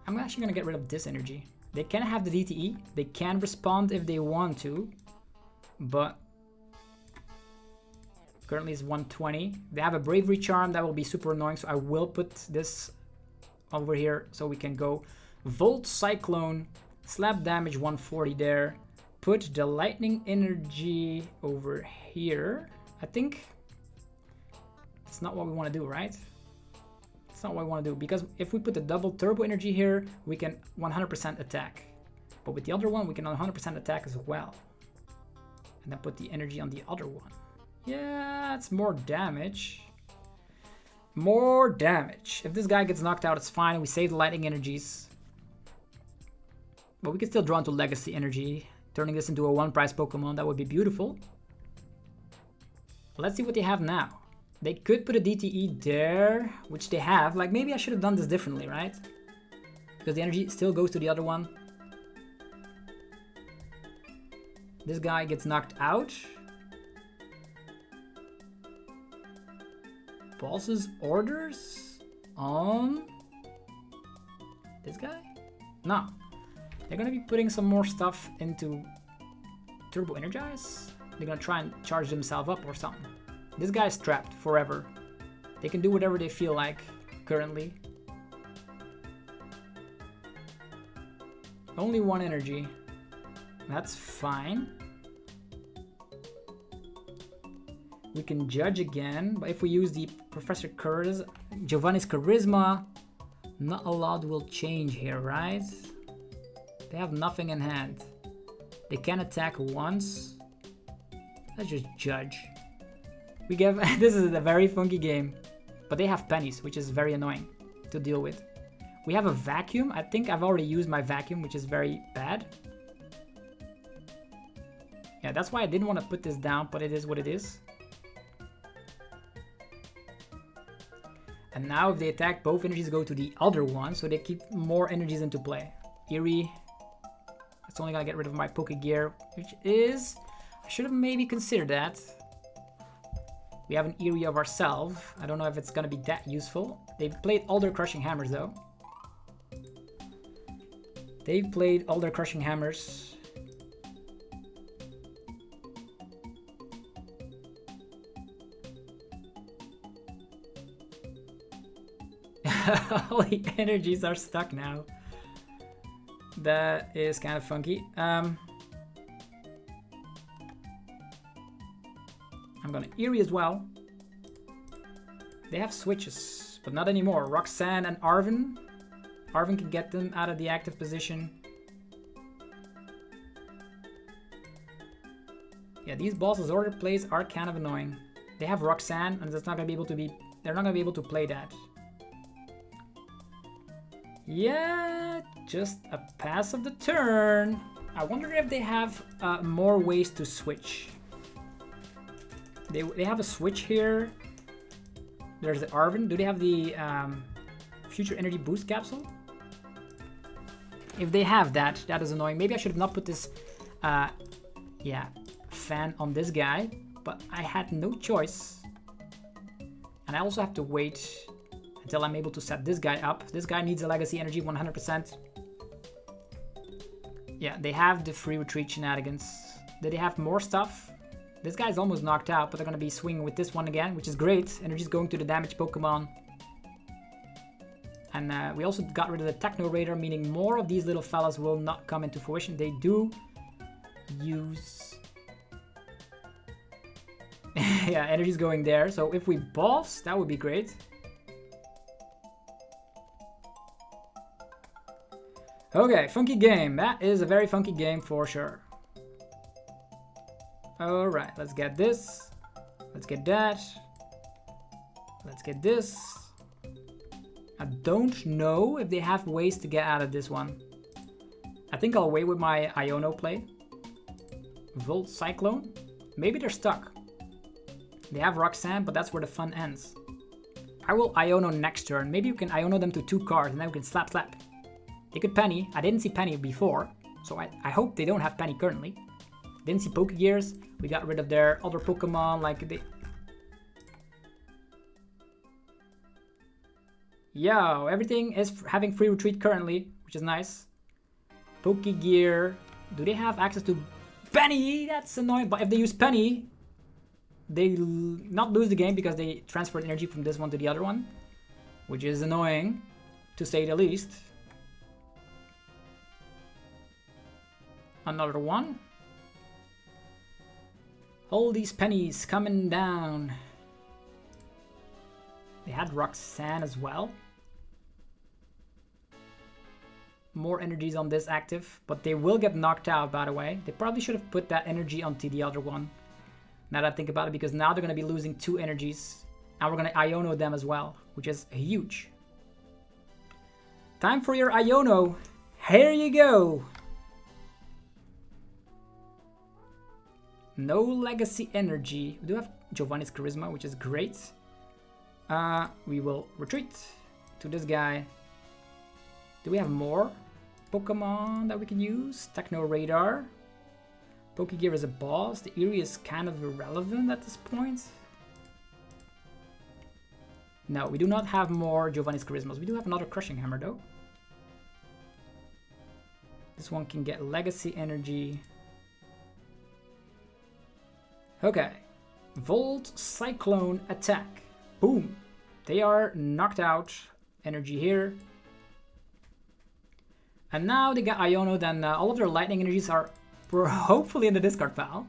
I'm actually gonna get rid of this energy. They can have the DTE. They can respond if they want to. But currently it's 120. They have a Bravery Charm that will be super annoying. So I will put this over here, so we can go Volt Cyclone, slap damage 140 there, put the lightning energy over here. I think it's not what we want to do, right? It's not what we want to do, because if we put the double turbo energy here, we can 100% attack. But with the other one, we can 100% attack as well. And then put the energy on the other one. Yeah, it's more damage. More damage. If this guy gets knocked out, it's fine. We save the lightning energies. But we can still draw into legacy energy. Turning this into a one price Pokemon, that would be beautiful. Let's see what they have now. They could put a DTE there, which they have. Like, maybe I should have done this differently, right? Because the energy still goes to the other one. This guy gets knocked out. Boss's orders on this guy? No. They're gonna be putting some more stuff into Turbo Energize. They're gonna try and charge themselves up or something. This guy's trapped forever. They can do whatever they feel like currently. Only one energy. That's fine. We can judge again, but if we use the Professor Giovanni's Charisma, not a lot will change here, right? They have nothing in hand. They can attack once. Let's just judge. We give this is a very funky game, but they have pennies, which is very annoying to deal with. We have a vacuum. I think I've already used my vacuum, which is very bad. Yeah, that's why I didn't want to put this down, but it is what it is. And now if they attack, both energies go to the other one, so they keep more energies into play. Eri. It's only gonna get rid of my Pokégear, which is... I should have maybe considered that. We have an Eri of ourselves. I don't know if it's gonna be that useful. They've played all their Crushing Hammers though. They've played all their Crushing Hammers. All the energies are stuck now. That is kind of funky. I'm gonna Eri as well. They have switches, but not anymore. Roxanne and Arven. Arven can get them out of the active position. Yeah, these bosses order plays are kind of annoying. They have Roxanne, and that's not gonna be able to be. They're not gonna be able to play that. Yeah, just a pass of the turn. I wonder if they have more ways to switch. They have a switch here. There's the Arven. Do they have the Future Energy Boost Capsule? If they have that, that is annoying. Maybe I should have not put this yeah, fan on this guy, but I had no choice. And I also have to wait until I'm able to set this guy up. This guy needs a legacy energy 100%. Yeah, they have the free retreat shenanigans. Did they have more stuff? This guy's almost knocked out, but they're gonna be swinging with this one again, which is great. Energy's going to the damaged Pokemon. And we also got rid of the Techno Radar, meaning more of these little fellas will not come into fruition. They do use... yeah, energy's going there. So if we boss, that would be great. Okay, funky game. That is a very funky game for sure. Alright, let's get this. Let's get that. Let's get this. I don't know if they have ways to get out of this one. I think I'll wait with my Iono play. Volt Cyclone. Maybe they're stuck. They have Roxanne, but that's where the fun ends. I will Iono next turn. Maybe you can Iono them to 2 cards and then we can slap slap. They could Penny. I didn't see Penny before, so I hope they don't have Penny currently. Didn't see Pokégears. We got rid of their other Pokemon, like they... Yo, everything is having free retreat currently, which is nice. Pokégear. Do they have access to Penny? That's annoying, but if they use Penny, they not lose the game because they transferred energy from this one to the other one, which is annoying. to say the least. Another one. All these pennies coming down. They had Roxanne as well. More energies on this active, but they will get knocked out, by the way. They probably should have put that energy onto the other one. Now that I think about it, because now they're going to be losing 2 energies. And we're going to Iono them as well, which is huge. Time for your Iono. Here you go. No legacy energy. We do have Giovanni's Charisma, which is great. We will retreat to this guy. Do we have more Pokemon that we can use? Techno Radar. Pokégear is a boss. The Eri is kind of irrelevant at this point. No, we do not have more Giovanni's Charismas. We do have another Crushing Hammer though. This one can get Legacy Energy. Okay. Volt Cyclone Attack. Boom. They are knocked out. Energy here. And now they got Iono, then all of their lightning energies are hopefully in the discard pile.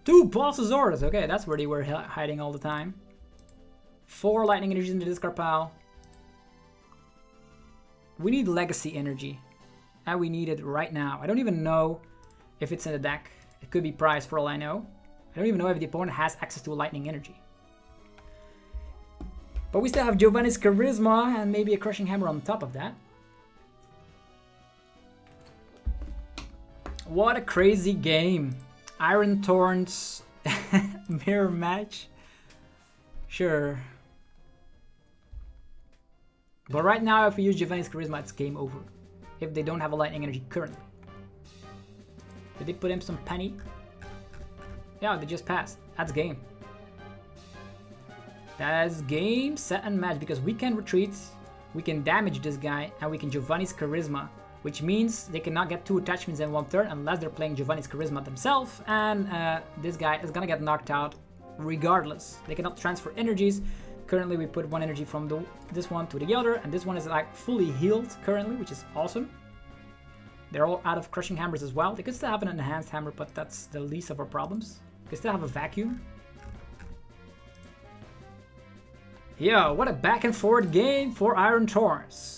2 Bossasaurus, okay, that's where they were hiding all the time. 4 lightning energies in the discard pile. We need legacy energy. And we need it right now. I don't even know if it's in the deck. It could be prized for all I know. I don't even know if the opponent has access to a lightning energy. But we still have Giovanni's Charisma and maybe a Crushing Hammer on top of that. What a crazy game. Iron Thorns mirror match. Sure. But right now, if we use Giovanni's Charisma, it's game over. If they don't have a lightning energy currently. Did they put in some penny? Yeah, they just passed. That's game. That's game, set, and match. Because we can retreat, we can damage this guy, and we can Giovanni's Charisma. Which means they cannot get 2 attachments in 1 turn unless they're playing Giovanni's Charisma themselves. And this guy is gonna get knocked out regardless. They cannot transfer energies. Currently we put 1 energy from this one to the other. And this one is like fully healed currently, which is awesome. They're all out of Crushing Hammers as well. They could still have an Enhanced Hammer, but that's the least of our problems. They still have a Vacuum. Yeah, what a back and forth game for Iron Thorns.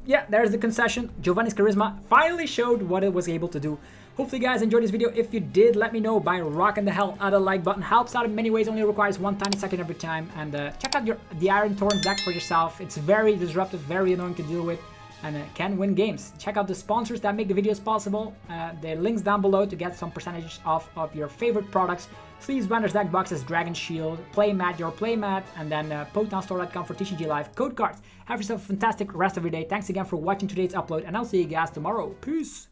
Yeah, there's the concession. Giovanni's Charisma finally showed what it was able to do. Hopefully you guys enjoyed this video. If you did, let me know by rocking the hell out of the like button. Helps out in many ways, only requires 1 tiny second every time. And check out the Iron Thorns deck for yourself. It's very disruptive, very annoying to deal with, and can win games. Check out the sponsors that make the videos possible. The links down below to get some percentage off of your favorite products. Sleeves, banners, deck boxes, Dragon Shield, Playmat, your Playmat, and then PokemonStore.com for TCG Live code cards. Have yourself a fantastic rest of your day. Thanks again for watching today's upload, and I'll see you guys tomorrow. Peace!